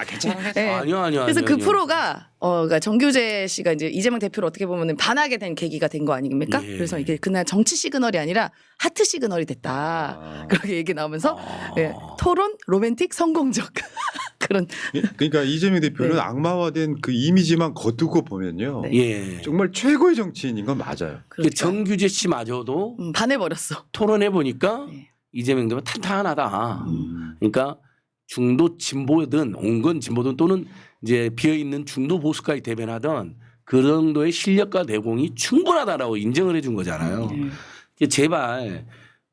괜찮아. 네. 아니요. 그래서 그 프로가 그러니까 정규재 씨가 이제 이재명 대표를 어떻게 보면 반하게 된 계기가 된 거 아닙니까? 예. 그래서 이게 그날 정치 시그널이 아니라 하트 시그널이 됐다. 그렇게 얘기 나오면서 예, 토론 로맨틱 성공적 그런 그러니까 이재명 대표는 네. 악마화된 그 이미지만 거두고 보면요. 네. 예. 정말 최고의 정치인인 건 맞아요. 그러니까, 정규재 씨마저도 반해버렸어. 토론해 보니까 네. 이재명 대표 탄탄하다. 그러니까 중도 진보든 온건 진보든 또는 이제 비어 있는 중도 보수까지 대변하던 그 정도의 실력과 내공이 충분하다라고 인정을 해준 거잖아요. 네. 제발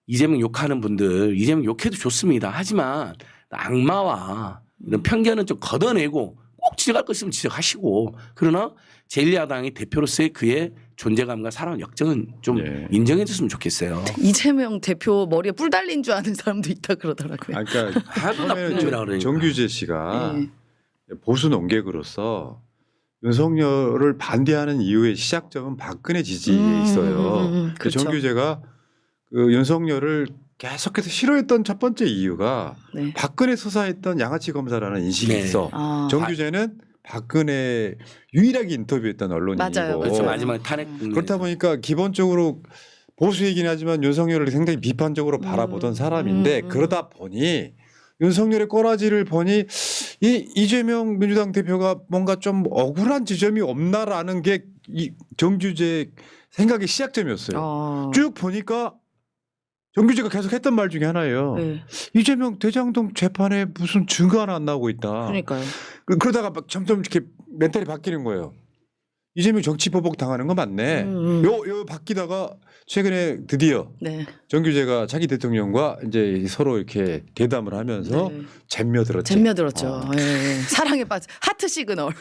이재명 욕하는 분들 이재명 욕해도 좋습니다. 하지만 악마와 이런 편견은 좀 걷어내고 꼭 지적할 거 있으면 지적하시고 그러나 제1야당의 대표로서의 그의 존재감과 살아온 역정은 좀 예. 인정해 줬으면 좋겠어요. 이재명 대표 머리에 뿔 달린 줄 아는 사람도 있다 그러더라고요. 아, 그러니까 나쁜 놈이라 그러니까. 정규재 씨가 네. 보수 농객으로서 윤석열을 반대하는 이유의 시작점은 박근혜 지지에 있어요. 그렇죠. 정규재가 그 윤석열을 계속해서 싫어했던 첫 번째 이유가 네. 박근혜 수사했던 양아치 검사라는 인식이 네. 있어. 아, 정규재는 박근혜 유일하게 인터뷰했던 언론인이고 맞아요. 그렇죠. 마지막에 탄핵 그렇다 보니까 기본적으로 보수이긴 하지만 윤석열을 상당히 비판적으로 바라보던 사람인데 그러다 보니 윤석열의 꼬라지를 보니 이 이재명 민주당 대표가 뭔가 좀 억울한 지점이 없나라는 게 이 정규재 생각의 시작점이었어요. 쭉 보니까 정규재가 계속 했던 말 중에 하나예요. 네. 이재명 대장동 재판에 무슨 증거가 안 나오고 있다. 그러니까요. 그러다가 막 점점 이렇게 멘탈이 바뀌는 거예요. 이재명 정치 보복 당하는 거 맞네. 요 바뀌다가 최근에 드디어 네. 정규재가 차기 대통령과 이제 서로 이렇게 대담을 하면서 네. 잼며들었죠. 잼며들었죠. 예. 사랑에 빠져 하트 시그널.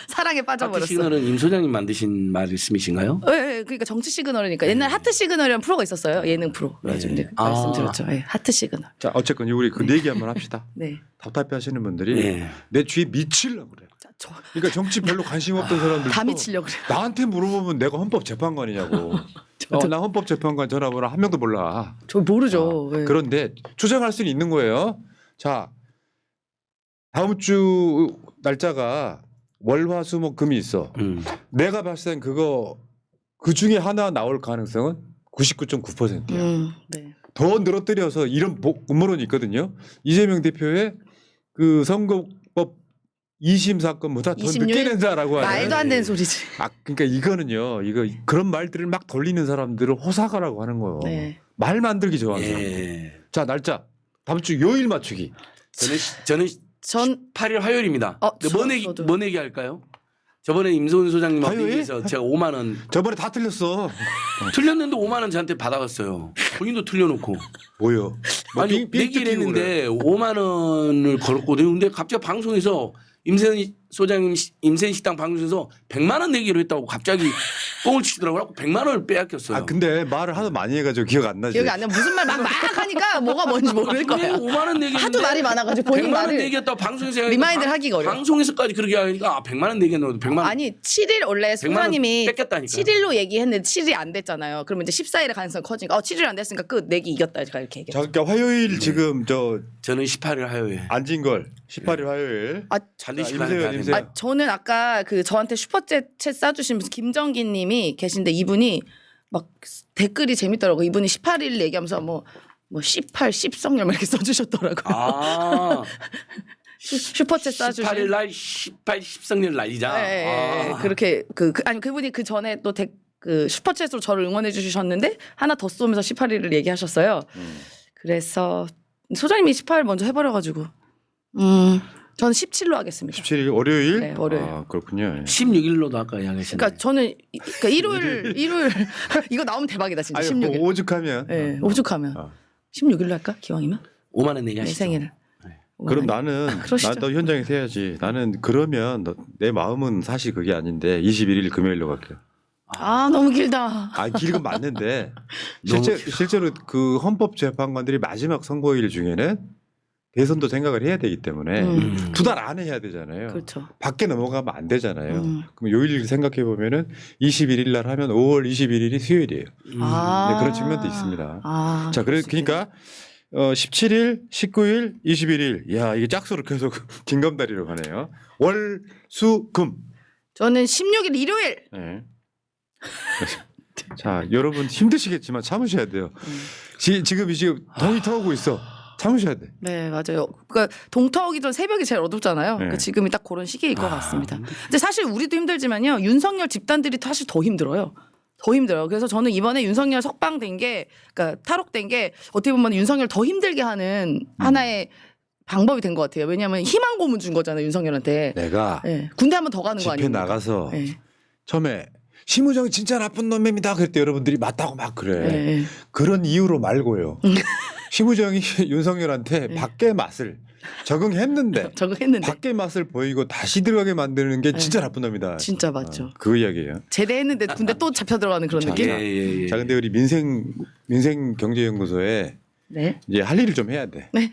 사랑에 하트 빠져버렸어. 시그널은 임 소장님 만드신 말씀이신가요? 예, 예, 그러니까 정치 시그널이니까 옛날 하트 시그널이라는 프로가 있었어요. 예능 프로. 네. 좀 이제 아. 말씀드렸죠. 예, 하트 시그널. 자 어쨌건 우리 그 얘기 한번 합시다. 네. 답답해하시는 분들이 예. 내 주위에 미치려고 그래. 자, 그러니까 정치 별로 관심 없던 사람들 다 미치려고 그래요. 나한테 물어보면 내가 헌법재판관이냐고. 나 헌법재판관 전화번호 한 명도 몰라. 저 모르죠. 예. 그런데 추정할 수는 있는 거예요. 자 다음 주 날짜가 월화수목금이 있어. 내가 봤을 땐 그거 그 중에 하나 나올 가능성은 99.9%야. 네. 더 늘어뜨려서 이런 음모론이 있거든요. 이재명 대표의 그 선거법 2심 사건보다 더 26일? 늦게 낸다라고 하는. 말도 안 되는 소리지. 아 그러니까 이거는요. 이거 그런 말들을 막 돌리는 사람들을 호사가라고 하는 거예요. 네. 말 만들기 좋아하는 사람들. 예. 자 날짜 다음 주 요일 맞추기. 저는 전 8일 화요일입니다. 근데 저도. 뭔 얘기 할까요? 저번에 임소은 소장님하고 화요일? 얘기해서 제가 5만 원 저번에 다 틀렸어. 틀렸는데 5만 원 저한테 받아갔어요. 본인도 틀려놓고. 뭐요? 뭐 아니 내기를 했는데 5만 원을 걸었거든요. 근데 갑자기 방송에서 임세현 소장님 임세현식당 방송에서 100만 원 내기로 했다고 갑자기 뻥을 치더라고요. 100만 원을 빼앗겼어요. 아 근데 말을 하도 많이 해가지고 기억 안 나지. 기억이 안 나. 무슨 말 막 하니까 뭐가 뭔지 모를 거야. 5만 원 내기 하도 말이 많아가지고 본인 100만 원 말을 내기했다고 방송에서 리마인드를 하기가 어려워. 방송에서까지 그렇게 하니까 100만 원 내기했는데 100만 원 아니 7일 원래 100만 원 소장님이 뺏겼다니까. 7일로 얘기했는데 7일이 안 됐잖아요. 그러면 이제 14일의 가능성이 커지니까 7일 안 됐으니까 끝 내기 이겼다 제가 이렇게 자, 얘기했죠. 그러니까 화요일 지금 저 저는 18일 화요일 앉은 걸 18일 화요일. 잘리시면 임세현. 아, 저는 아까 그 저한테 슈퍼챗 싸주신 분 김정기님이 계신데 이분이 막 댓글이 재밌더라고. 이분이 18일 얘기하면서 뭐 18, 10성령 이렇게 써주셨더라고요. 아 슈퍼챗 싸주신. 18일 날 18, 10성년 날이자. 네, 그렇게 아니 그분이 그 전에 또 그 슈퍼챗으로 저를 응원해 주셨는데 하나 더 쏘면서 18일을 얘기하셨어요. 그래서 소장님이 18일 먼저 해버려가지고 저는 17로 하겠습니다. 17일 월요일. 네, 월요일. 아 그렇군요. 16일로도 아까 이야기하셨는데. 그러니까 저는 그러니까 일요일 이거 나오면 대박이다 진짜. 아니 16일. 뭐 오죽하면. 네, 오죽하면 16일로 할까 기왕이면 5만 원 내기 내 하시죠. 생일. 그럼 나는 그러시죠. 나도 현장에서 해야지. 나는 그러면 내 마음은 사실 그게 아닌데 21일 금요일로 갈게요. 아 너무 길다. 아 길건 맞는데 실제로 그 헌법재판관들이 마지막 선거일 중에는 대선도 생각을 해야 되기 때문에 2달 안에 해야 되잖아요. 그렇죠. 밖에 넘어가면 안 되잖아요. 그럼 요일 생각해 보면은 21일 날 하면 5월 21일이 수요일이에요. 네, 그런 측면도 있습니다. 아, 자, 그러니까 17일, 19일, 21일. 야, 이게 짝수로 계속 긴감다리로 가네요. 월, 수, 금. 저는 16일 일요일. 네. 자, 여러분 힘드시겠지만 참으셔야 돼요. 지금 동이 터오고 있어. 참으셔야 돼. 네 맞아요. 그러니까 동터오기 전 새벽이 제일 어둡잖아요. 네. 그러니까 지금이 딱 그런 시기일 것 같습니다. 근데 사실 우리도 힘들지만요. 윤석열 집단들이 사실 더 힘들어요. 더 힘들어요. 그래서 저는 이번에 윤석열 석방된 게, 그러니까 탈옥된 게 어떻게 보면 윤석열 더 힘들게 하는 하나의 방법이 된 것 같아요. 왜냐하면 희망 고문 준 거잖아요, 윤석열한테. 내가 네. 군대 한번 더 가는 거 집회 아니에요? 나가서 네. 처음에 심우정이 진짜 나쁜 놈입니다. 그랬더니 여러분들이 맞다고 막 그래. 네. 그런 이유로 말고요. 심우정이 윤석열한테 밖의 맛을 적응했는데 적응했는데 밖의 맛을 보이고 다시 들어가게 만드는 게 진짜 나쁜 놈이다. 진짜 맞죠. 그 이야기예요. 제대했는데 군대 또 잡혀 들어가는 그런 느낌. 예. 자, 근데 우리 민생경제연구소에 네. 이제 할 일을 좀 해야 돼. 네.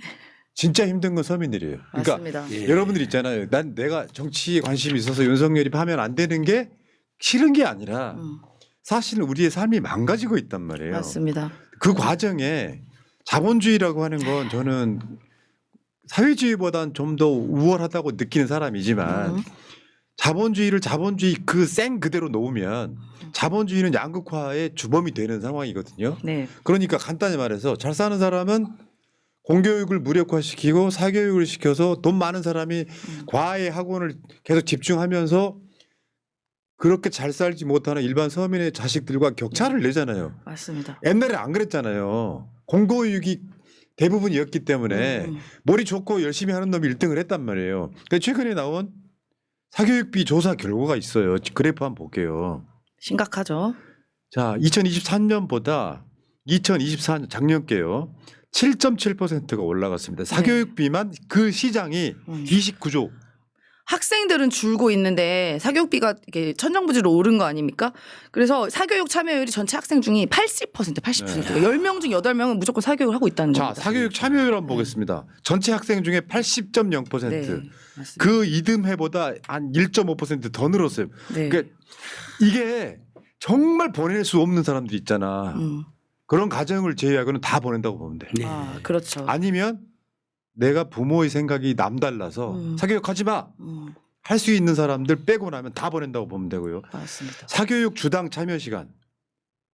진짜 힘든 건 서민들이에요. 그러니까 맞습니다. 예. 여러분들 있잖아요. 난 내가 정치에 관심이 있어서 윤석열이 하면 안 되는 게 싫은 게 아니라 사실은 우리의 삶이 망가지고 있단 말이에요. 맞습니다. 그 과정에 자본주의라고 하는 건 저는 사회주의보다는 좀 더 우월하다고 느끼는 사람이지만 자본주의를 자본주의 그 생 그대로 놓으면 자본주의는 양극화의 주범이 되는 상황이거든요. 네. 그러니까 간단히 말해서 잘 사는 사람은 공교육을 무력화시키고 사교육을 시켜서 돈 많은 사람이 과외 학원을 계속 집중하면서 그렇게 잘 살지 못하는 일반 서민의 자식들과 격차를 내잖아요. 맞습니다. 옛날에 안 그랬잖아요. 공교육이 대부분이었기 때문에 머리 좋고 열심히 하는 놈이 1등을 했단 말이에요. 그러니까 최근에 나온 사교육비 조사 결과가 있어요. 그래프 한번 볼게요. 심각하죠. 자, 2023년보다 2024년 작년께요. 7.7%가 올라갔습니다. 사교육비만 그 시장이 29조. 학생들은 줄고 있는데 사교육비가 이게 천정부지로 오른 거 아닙니까? 그래서 사교육 참여율이 전체 학생 중에 80%. 10명 중 8명은 무조건 사교육을 하고 있다는 자, 겁니다. 사교육 참여율 한번 보겠습니다. 전체 학생 중에 80.0%. 네, 맞습니다. 그 이듬해보다 한 1.5% 더 늘었어요. 네. 그러니까 이게 정말 보낼 수 없는 사람들이 있잖아. 그런 가정을 제외하고는 다 보낸다고 보면 돼. 네. 아, 그렇죠. 아니면 내가 부모의 생각이 남달라서 사교육하지 마. 할 수 있는 사람들 빼고 나면 다 보낸다고 보면 되고요. 맞습니다. 사교육 주당 참여 시간.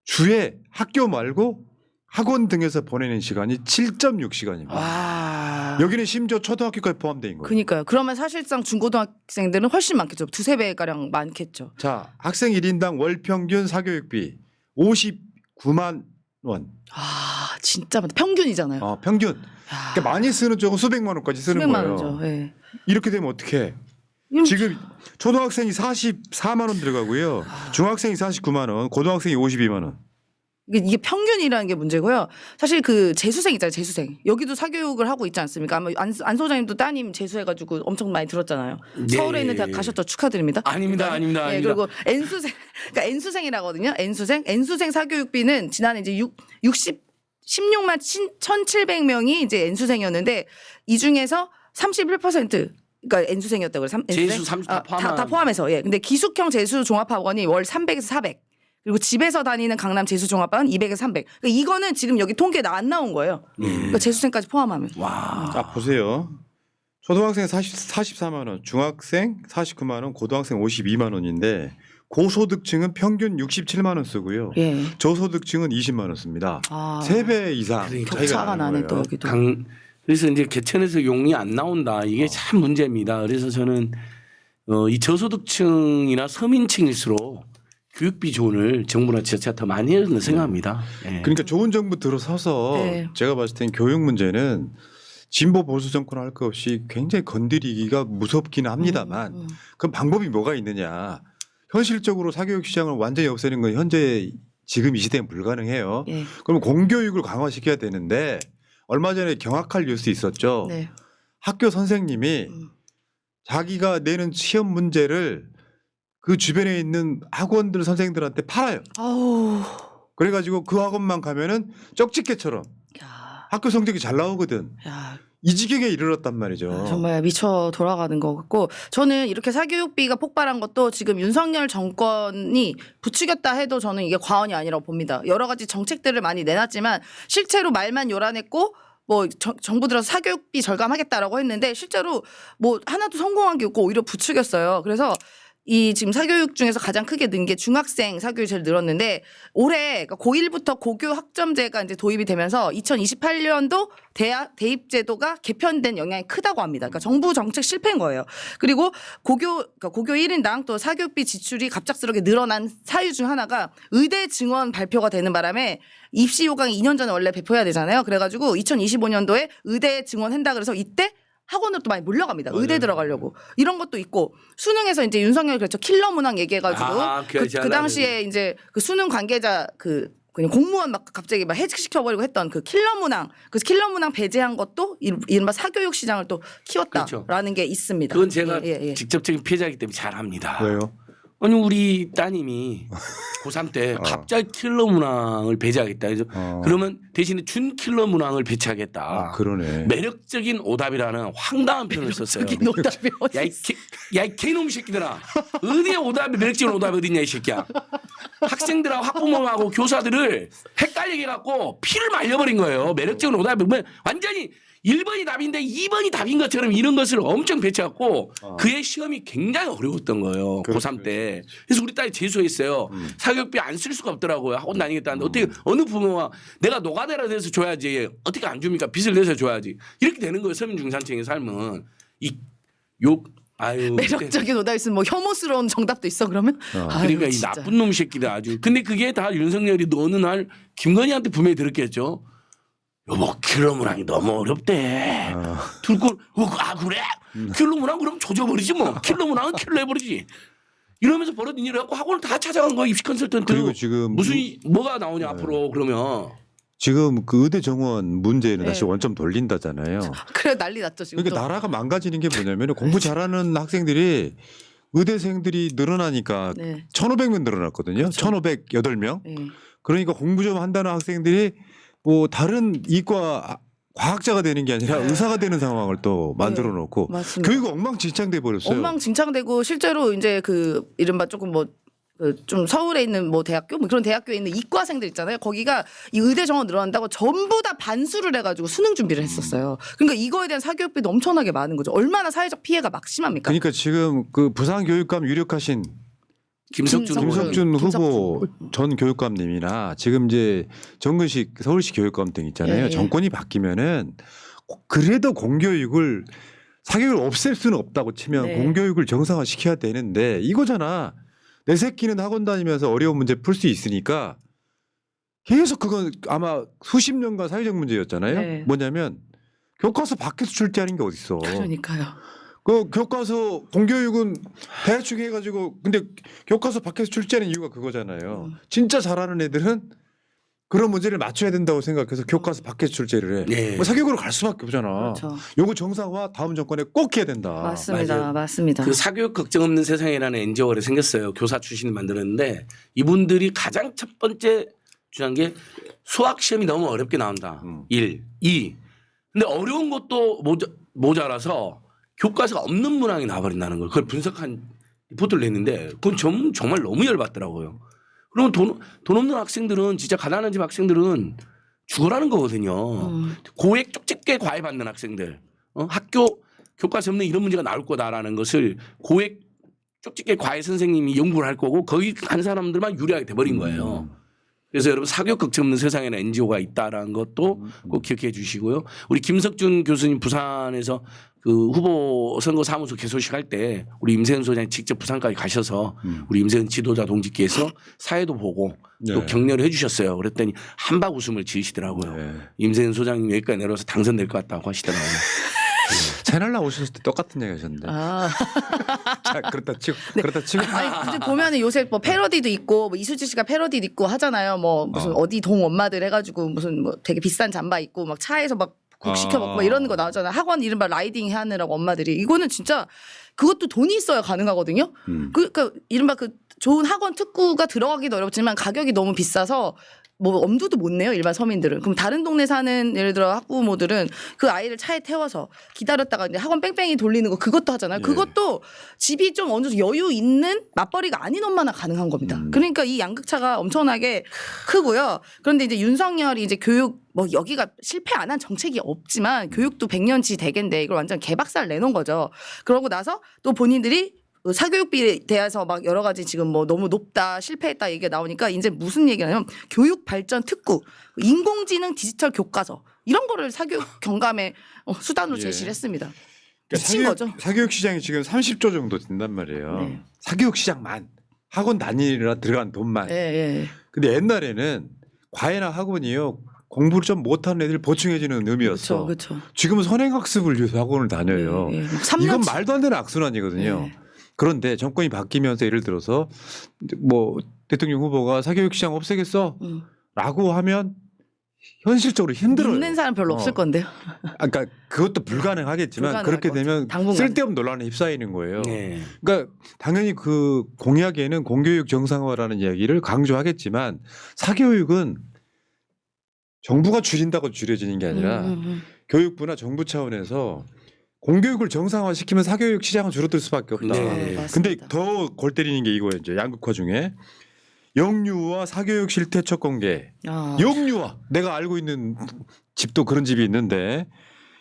주에 학교 말고 학원 등에서 보내는 시간이 7.6시간입니다. 와. 여기는 심지어 초등학교까지 포함되어 있는 거예요. 그러니까요. 그러면 사실상 중고등학생들은 훨씬 많겠죠. 2-3배 가량 많겠죠. 자, 학생 1인당 월 평균 사교육비 59만 원. 아, 진짜 많다. 평균이잖아요. 평균. 야, 그러니까 많이 쓰는 쪽은 수백만 원까지 쓰는 수백만 거예요. 원이죠. 네. 이렇게 되면 어떻게? 지금 초등학생이 44만 원 들어가고요. 중학생이 49만 원, 고등학생이 52만 원. 이게 평균이라는 게 문제고요. 사실 그 재수생 있잖아요. 재수생. 여기도 사교육을 하고 있지 않습니까? 아마 안 소장님도 따님 재수해가지고 엄청 많이 들었잖아요. 네. 서울에 있는 대학 가셨죠. 축하드립니다. 아닙니다. 아닙니다. 네, 아닙니다. 그리고 N수생, 그러니까 N수생이라거든요. N수생 사교육비는 지난해 이제 16만 1,700명이 이제 N수생이었는데 이 중에서 31% 그러니까 N수생이었다고 그래요. 재수 30 다 포함한. 다 포함해서. 예. 근데 기숙형 재수 종합학원이 월 300에서 400. 그리고 집에서 다니는 강남 재수 종합학원 200에서 300. 그러니까 이거는 지금 여기 통계에 안 나온 거예요. 그러니까 재수생까지 포함하면. 와. 자 보세요. 초등학생 44만 원, 중학생 49만 원, 고등학생 52만 원인데 고소득층은 평균 67만 원 쓰고요. 예. 저소득층은 20만 원 씁니다. 아. 3배 이상 그러니까 차이가 격차가 나는 나네 또 거예요. 여기도. 그래서 이제 개천에서 용이 안 나온다. 이게 참 문제입니다. 그래서 저는 이 저소득층이나 서민층일수록 교육비 지원을 정부나 지자체가 더 많이 해야 된다고 생각합니다. 예. 그러니까 좋은 정부 들어서서 네. 제가 봤을 땐 교육 문제는 진보 보수 정권 할 것 없이 굉장히 건드리기가 무섭긴 합니다만 그럼 방법이 뭐가 있느냐. 현실적으로 사교육 시장을 완전히 없애는 건 현재 지금 이 시대엔 불가능해요. 예. 그럼 공교육을 강화시켜야 되는데 얼마 전에 경악할 뉴스 있었죠. 네. 학교 선생님이 자기가 내는 시험 문제를 그 주변에 있는 학원들 선생님들한테 팔아요. 아우. 그래가지고 그 학원만 가면은 쪽집게처럼 야. 학교 성적이 잘 나오거든. 야. 이 지경에 이르렀단 말이죠. 정말 미쳐 돌아가는 것 같고 저는 이렇게 사교육비가 폭발한 것도 지금 윤석열 정권이 부추겼다 해도 저는 이게 과언이 아니라고 봅니다. 여러 가지 정책들을 많이 내놨지만 실제로 말만 요란했고 뭐 정부 들어서 사교육비 절감하겠다라고 했는데 실제로 뭐 하나도 성공한 게 없고 오히려 부추겼어요. 그래서 이 지금 사교육 중에서 가장 크게 는 게 중학생 사교육이 제일 늘었는데 올해 그러니까 고1부터 고교 학점제가 이제 도입이 되면서 2028년도 대입 제도가 개편된 영향이 크다고 합니다. 그러니까 정부 정책 실패인 거예요. 그리고 그러니까 고교 1인당 또 사교육비 지출이 갑작스럽게 늘어난 사유 중 하나가 의대 증원 발표가 되는 바람에 입시 요강이 2년 전에 원래 배포해야 되잖아요. 그래가지고 2025년도에 의대 증원한다 그래서 이때 학원으로 또 많이 몰려갑니다. 의대 들어가려고. 이런 것도 있고 수능에서 이제 윤석열 그렇죠. 킬러 문항 얘기해가지고 그 당시에 이제 그 수능 관계자 그냥 공무원 막 갑자기 막 해직시켜버리고 했던 그 킬러 문항. 그래서 킬러 문항 배제한 것도 이른바 사교육 시장을 또 키웠다라는 그렇죠. 게 있습니다. 그건 제가 예. 직접적인 피해자이기 때문에 잘 압니다. 왜요? 아니 우리 따님이 고3 때 갑자기 킬러 문항을 배제하겠다. 그래서 그러면 대신에 준 킬러 문항을 배치하겠다. 그러네. 매력적인 오답이라는 황당한 표현을 썼어요. 노답이 어디 야이 개놈 새끼들아. 어디에 오답이 매력적인 오답이 어딨냐 이 새끼야. 학생들하고 학부모하고 교사들을 헷갈리게 해갖고 피를 말려버린 거예요. 매력적인 오답이 완전히 1번이 답인데 2번이 답인 것처럼 이런 것을 엄청 배치했고 그의 시험이 굉장히 어려웠던 거예요. 고3 때. 그래서 우리 딸이 재수했어요. 사교육비 안 쓸 수가 없더라고요. 학원 다니겠다는데 어떻게 어느 부모가 내가 노가다라 돼서 줘야지 어떻게 안 줍니까? 빚을 내서 줘야지. 이렇게 되는 거예요. 서민 중산층의 삶은. 매력적인 오답 있으면 뭐 혐오스러운 정답도 있어 그러면? 아유, 그러니까 이 진짜. 나쁜 놈 새끼들 아주. 근데 그게 다 윤석열이 어느 날 김건희한테 분명히 들었겠죠. 여보 킬러 문항이 너무 어렵대. 둘꼴 그래? 킬러 문항 그럼 조져버리지 뭐. 킬러 문항은 킬러 해버리지. 이러면서 벌어진 일을 갖고 학원을 다 찾아간 거야 입시 컨설턴트. 그리고 지금 무슨 뭐가 나오냐 앞으로 그러면. 지금 그 의대 정원 문제는 네. 다시 원점 돌린다잖아요. 그래 난리 났죠 지금. 그러니까 나라가 망가지는 게 뭐냐면 공부 잘하는 학생들이 의대생들이 늘어나니까 네. 1,500명 늘어났거든요. 1,508명. 네. 그러니까 공부 좀 한다는 학생들이 뭐 다른 이과 과학자가 되는 게 아니라 의사가 되는 상황을 또 만들어 놓고 맞습니다. 교육이 엉망진창돼 버렸어요. 엉망진창되고 실제로 이제 그 이른바 조금 뭐 좀 서울에 있는 뭐 대학교 뭐 그런 대학교에 있는 이과생들 있잖아요. 거기가 이 의대 정원 늘어난다고 전부 다 반수를 해가지고 수능 준비를 했었어요. 그러니까 이거에 대한 사교육비도 엄청나게 많은 거죠. 얼마나 사회적 피해가 막심합니까? 그러니까 지금 그 부산교육감 유력하신 김석준 후보 전 교육감님이나 지금 이제 정근식 서울시 교육감 등 있잖아요. 예. 정권이 바뀌면은 그래도 공교육을 사교육을 없앨 수는 없다고 치면 네. 공교육을 정상화시켜야 되는데 이거잖아. 내 새끼는 학원 다니면서 어려운 문제 풀 수 있으니까 계속 그건 아마 수십 년간 사회적 문제였잖아요. 네. 뭐냐면 교과서 밖에서 출제하는 게 어딨어. 그러니까요. 그 교과서 공교육은 대충 해가지고 근데 교과서 밖에서 출제하는 이유가 그거잖아요. 진짜 잘하는 애들은 그런 문제를 맞춰야 된다고 생각해서 교과서 밖에 출제를 해. 네. 뭐 사교육으로 갈 수밖에 없잖아. 그렇죠. 요거 정상화 다음 정권에 꼭 해야 된다. 맞습니다. 맞아요. 맞습니다. 그 사교육 걱정 없는 세상이라는 NGO가 생겼어요. 교사 출신이 만들었는데 이분들이 가장 첫 번째 주장한 게 수학 시험이 너무 어렵게 나온다. 1, 2. 근데 어려운 것도 모자라서 교과서가 없는 문항이 나와버린다는 걸 그걸 분석한 리포트를 냈는데 그건 정말 너무 열받더라고요. 그러면 돈 없는 학생들은 진짜 가난한 집 학생들은 죽어라는 거거든요. 고액 쪽집게 과외 받는 학생들 학교 교과서 없는 이런 문제가 나올 거다라는 것을 고액 쪽집게 과외 선생님이 연구를 할 거고 거기 간 사람들만 유리하게 돼버린 거예요. 그래서 여러분 사교육 걱정 없는 세상에는 NGO가 있다라는 것도 꼭 기억해 주시고요. 우리 김석준 교수님 부산에서 그 후보 선거 사무소 개소식 할 때 우리 임세은 소장이 직접 부산까지 가셔서 우리 임세은 지도자 동지께서 사회도 보고 또 네. 격려를 해 주셨어요. 그랬더니 한박 웃음을 지으시더라고요. 네. 임세은 소장님 여기까지 내려와서 당선될 것 같다고 하시더라고요. 채널 나오셨을 때 똑같은 얘기 하셨는데. 아. 자, 그렇다 치고. 아니 근데 보면은 요새 뭐 패러디도 있고 뭐 이수지 씨가 패러디도 있고 하잖아요. 뭐 무슨 어디 동 엄마들 해가지고 무슨 뭐 되게 비싼 잠바 입고 막 차에서 막 국 시켜 먹고 막 이런 거 나오잖아요. 학원 이른바 라이딩 하느라고 엄마들이 이거는 진짜 그것도 돈이 있어야 가능하거든요. 그러니까 이른바 그 좋은 학원 특구가 들어가기도 어렵지만 가격이 너무 비싸서 뭐 엄두도 못 내요 일반 서민들은. 그럼 다른 동네 사는 예를 들어 학부모들은 그 아이를 차에 태워서 기다렸다가 이제 학원 뺑뺑이 돌리는 거 그것도 하잖아요. 예. 그것도 집이 좀 어느 정도 여유 있는 맞벌이가 아닌 엄마나 가능한 겁니다. 그러니까 이 양극차가 엄청나게 크고요. 그런데 이제 윤석열이 이제 교육 뭐 여기가 실패 안 한 정책이 없지만 교육도 100년치 대계인데 이걸 완전 개박살 내놓은 거죠. 그러고 나서 또 본인들이 사교육비에 대해서 막 여러 가지 지금 뭐 너무 높다 실패했다 얘기가 나오니까 이제 무슨 얘기냐면 교육 발전 특구, 인공지능 디지털 교과서 이런 거를 사교육 경감의 수단으로 예. 제시를 했습니다. 그러니까 미친 거죠. 사교육 시장이 지금 30조 정도 된단 말이에요. 네. 사교육 시장만 학원 단위라 들어간 돈만. 예, 예. 근데 옛날에는 과외나 학원이요 공부를 좀 못하는 애들 보충해주는 의미였어. 그렇죠. 지금은 선행학습을 위해서 학원을 다녀요. 예, 예. 이건 말도 안 되는 악순환이거든요. 예. 그런데 정권이 바뀌면서 예를 들어서 뭐 대통령 후보가 사교육 시장 없애겠어라고 하면 현실적으로 힘들어요. 믿는 사람 별로 없을 건데요. 그러니까 그것도 불가능하겠지만 불가능할 그렇게 것 같아요. 되면 당분간. 쓸데없는 논란에 휩싸이는 거예요. 네. 그러니까 당연히 그 공약에는 공교육 정상화라는 이야기를 강조하겠지만 사교육은 정부가 줄인다고 줄여지는 게 아니라 교육부나 정부 차원에서 공교육을 정상화시키면 사교육 시장은 줄어들 수밖에 없다. 네, 맞습니다. 근데 더 골 때리는 게 이거예요. 이제 양극화 중에 영유아 사교육 실태 첫 공개. 아. 영유아 내가 알고 있는 집도 그런 집이 있는데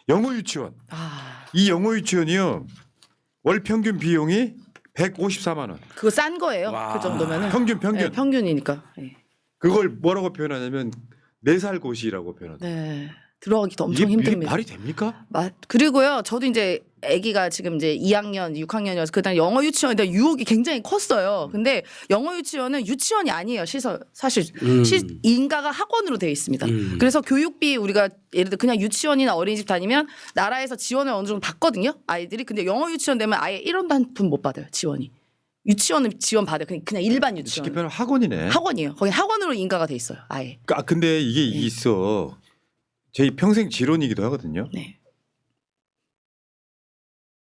영어 유치원. 아. 이 영어 유치원이요. 월 평균 비용이 154만 원. 그거 싼 거예요. 와. 그 정도면은. 평균. 네, 평균이니까. 네. 그걸 뭐라고 표현하냐면 4살 고시라고 표현한다. 네. 들어가기도 엄청 이게 힘듭니다. 말이 됩니까? 그리고요. 저도 이제 아기가 지금 이제 2학년, 6학년이어서 그다음 영어 유치원에 대한 유혹이 굉장히 컸어요. 근데 영어 유치원은 유치원이 아니에요. 시설 사실 인가가 학원으로 되어 있습니다. 그래서 교육비 우리가 예를 들어 그냥 유치원이나 어린이집 다니면 나라에서 지원을 어느 정도 받거든요. 아이들이. 근데 영어 유치원 되면 아예 1원도 한 푼 못 받아요. 지원이. 유치원은 지원 받아요. 그냥 일반 쉽게 유치원. 표현하면 학원이네. 학원이에요. 거기 학원으로 인가가 돼 있어요. 아예. 근데 이게 있어. 제 평생 지론이기도 하거든요. 네.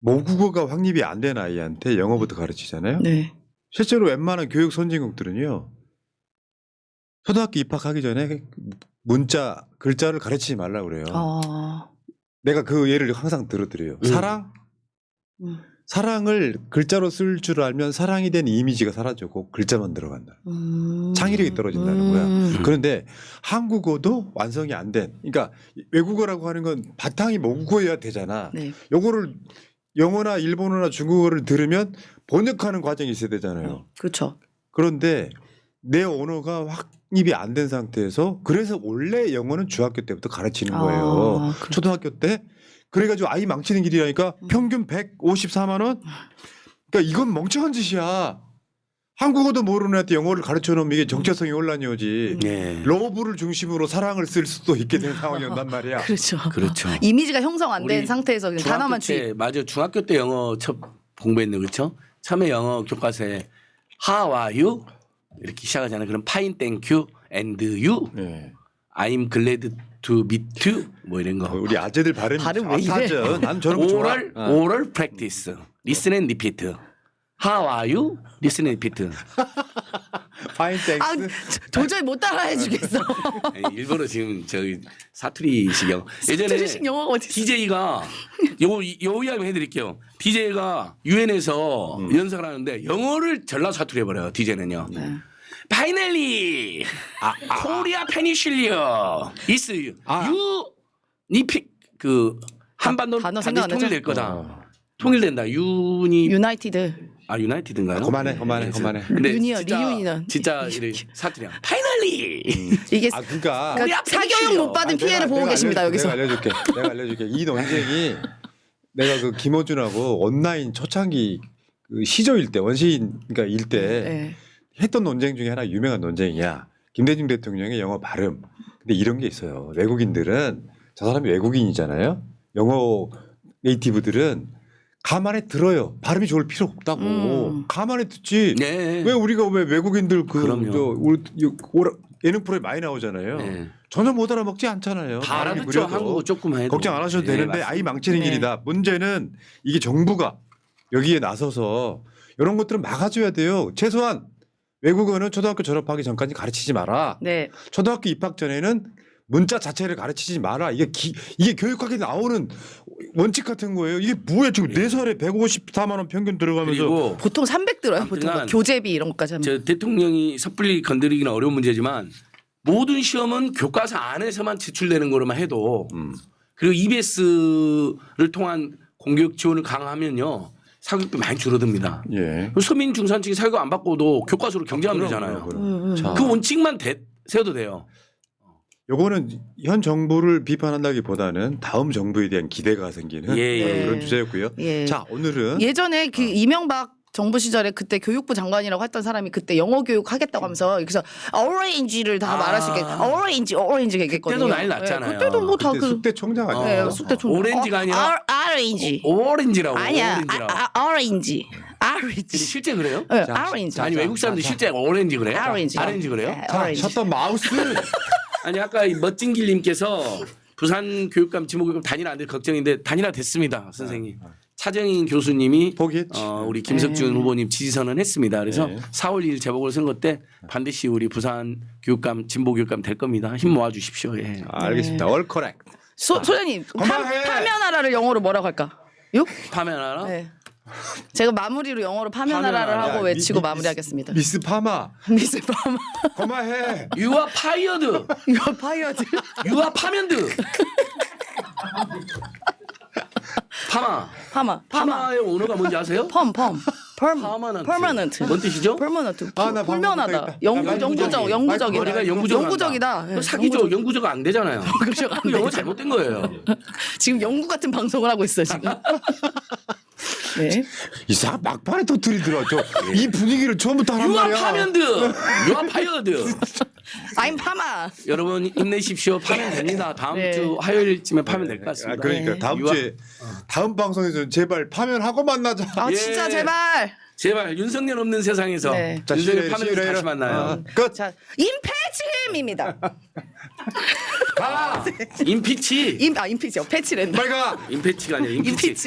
모국어가 확립이 안 된 아이한테 영어부터 가르치잖아요. 네. 실제로 웬만한 교육 선진국들은요. 초등학교 입학하기 전에 문자, 글자를 가르치지 말라고 그래요. 내가 그 예를 항상 들어드려요. 사랑? 사랑을 글자로 쓸 줄 알면 사랑이 된 이미지가 사라지고 글자만 들어간다. 창의력이 떨어진다는 거야. 그런데 한국어도 완성이 안 된. 그러니까 외국어라고 하는 건 바탕이 모국어여야 되잖아. 네. 요거를 영어나 일본어나 중국어를 들으면 번역하는 과정이 있어야 되잖아요. 그렇죠. 그런데 내 언어가 확립이 안 된 상태에서 그래서 원래 영어는 중학교 때부터 가르치는 거예요. 초등학교 때. 그래가지고 아이 망치는 길이라니까 평균 154만 원? 그러니까 이건 멍청한 짓이야. 한국어도 모르는 애한테 영어를 가르쳐 놓으면 이게 정체성이 혼란이 오지. 네. 러브를 중심으로 사랑을 쓸 수도 있게 된 상황이었단 말이야. 그렇죠. 그렇죠. 이미지가 형성 안 된 우리 상태에서 그냥 단어만 주입. 맞아. 중학교 때 영어 첫 공부했는 그렇죠? 처음에 영어 교과서에 How are you? 이렇게 시작하잖아요. 그럼 파인 땡큐 and you, 예. I'm glad to meet you 뭐 이런 거. 우리 아재들 발음 왜 이래? 난 저런 거 좋아. oral practice, listen and repeat. How are you? Listen and repeat. Fine, 아 thanks. 도저히 못 따라해 주겠어. 일부러 지금 저기 사투리식 영어. 예전에 사투리식 영어가 어디 있어? DJ가 요 이야기 해드릴게요. DJ가 유엔에서 연습을 하는데 영어를 전라 사투리 해버려요. DJ는요. Finally, Korea Peninsula is you 니픽 그 한반도 단어 반드시 생각 안 통일될 했죠? 거다. 통일된다. 유니 유나이티드. 유나이티드인가요? 그만해. 근데 유니언, 진짜, 리유니언. 진짜 이래 사투리야. Finally. 이게 그러니까 그러니까 사교육 못 받은 피해를 보고 계십니다 여기서. 내가 알려줄게. 이 논쟁이 내가 그 김어준하고 온라인 초창기 그 시조일 때 원시인 그러니까 일때 네. 했던 논쟁 중에 하나 유명한 논쟁이야. 김대중 대통령의 영어 발음. 근데 이런 게 있어요. 외국인들은 저 사람이 외국인이잖아요. 영어 네이티브들은 가만히 들어요. 발음이 좋을 필요 없다고. 가만히 듣지. 네. 왜 우리가 왜 외국인들 그럼요. 예능 프로에 많이 나오잖아요. 네. 전혀 못 알아먹지 않잖아요. 다 발음이 알아듣죠. 그래도. 한국어 조금 해도. 걱정 안 하셔도 네, 되는데 맞습니다. 아이 망치는 네. 일이다. 문제는 이게 정부가 여기에 나서서 이런 것들은 막아줘야 돼요. 최소한 외국어는 초등학교 졸업하기 전까지 가르치지 마라. 네. 초등학교 입학 전에는 문자 자체를 가르치지 마라. 이게 교육학에 나오는 원칙 같은 거예요. 이게 뭐야 지금 4살에 154만 원 평균 들어가면서 그리고 보통 300 들어요. 보통 아무튼간 교재비 이런 것까지 하면. 저 대통령이 섣불리 건드리기는 어려운 문제지만 모든 시험은 교과서 안에서만 제출되는 거로만 해도 그리고 EBS를 통한 공교육 지원을 강화하면요 사교육비 많이 줄어듭니다. 예. 서민 중산층이 사교육 안 받고도 교과서로 경쟁하면 되잖아요. 자, 그 원칙만 세워도 돼요. 요거는 현 정부를 비판한다기보다는 다음 정부에 대한 기대가 생기는 예. 그런 주제였고요. 예. 자 오늘은 예전에 그 이명박 정부 시절에 그때 교육부 장관이라고 했던 사람이 그때 영어 교육 하겠다고 하면서 그래서 오렌지를 다 말할 수 있게 오렌지 얘기했거든요. 그때도 난리 났잖아요. 그때도 뭐 다 그때 그 숙대 총장 아니에요? 네, 숙대 총장. 오렌지가 아니라 오렌지. 오렌지라고. 아니야. 오렌지라고. 오렌지. 근데 오렌지. 실제 그래요? 네, 자, 오렌지. 아니 외국 사람들 실제 오렌지 그래요? 오렌지. 오렌지 그래요? 네, 자 오렌지. 셨던 마우스. 아니 아까 이 멋진 길님께서 부산 교육감 지목교육감 단일화 안 될 걱정인데 단일화 됐습니다 선생님. 차정인 교수님이 포기했지. 우리 김석준 후보님 지지선언 했습니다. 그래서 네. 4월 1일 재보궐선거 때 반드시 우리 부산 교육감 진보교육감 될 겁니다. 힘 모아주십시오. 예. 알겠습니다. all correct. 소장님 그만해. 파면하라를 영어로 뭐라고 할까? 요? 파면하라. 네. 제가 마무리로 영어로 파면하라를 파면하라. 하고 야, 외치고 미- 마무리하겠습니다. 미스 파마. 미스 파마. 그만해. You are fired. 이거 파이어드. You are 파면드. 파마. 파마. 파마의 언어가 뭔지 아세요? 퍼머넌트. 뭔 뜻이죠? 퍼머넌트. 아, 나 방금 불면하다. 못하겠다. 영구적이다. 머리가 영구적이다. 네, 사기죠. 영구적 안 되잖아요. 영구적 안 영어 되죠. 잘못된 거예요. 지금 영구 같은 방송을 하고 있어 지금. 네. 이상 막판에 터뜨리더라. 이 분위기를 처음부터 하란 You are 말이야. 파면드. You are fired. I'm 파마. 여러분 힘내십시오. 파면 됩니다. 다음 네. 주 화요일쯤에 파면 될 것 같습니다. 그러니까 네. 다음 유아- 주에 다음 방송에서는 제발 파면하고 만나자. 아 예. 진짜 제발. 제발 윤석열 없는 세상에서 네. 자, 윤석열 시래요, 파면에서 시래요. 다시 만나요. 끝. 자 임패치입니다. 임피치. 임피치요. 패치랜다. 빨리 가. 임패치가 아니라 임피치. 임피치.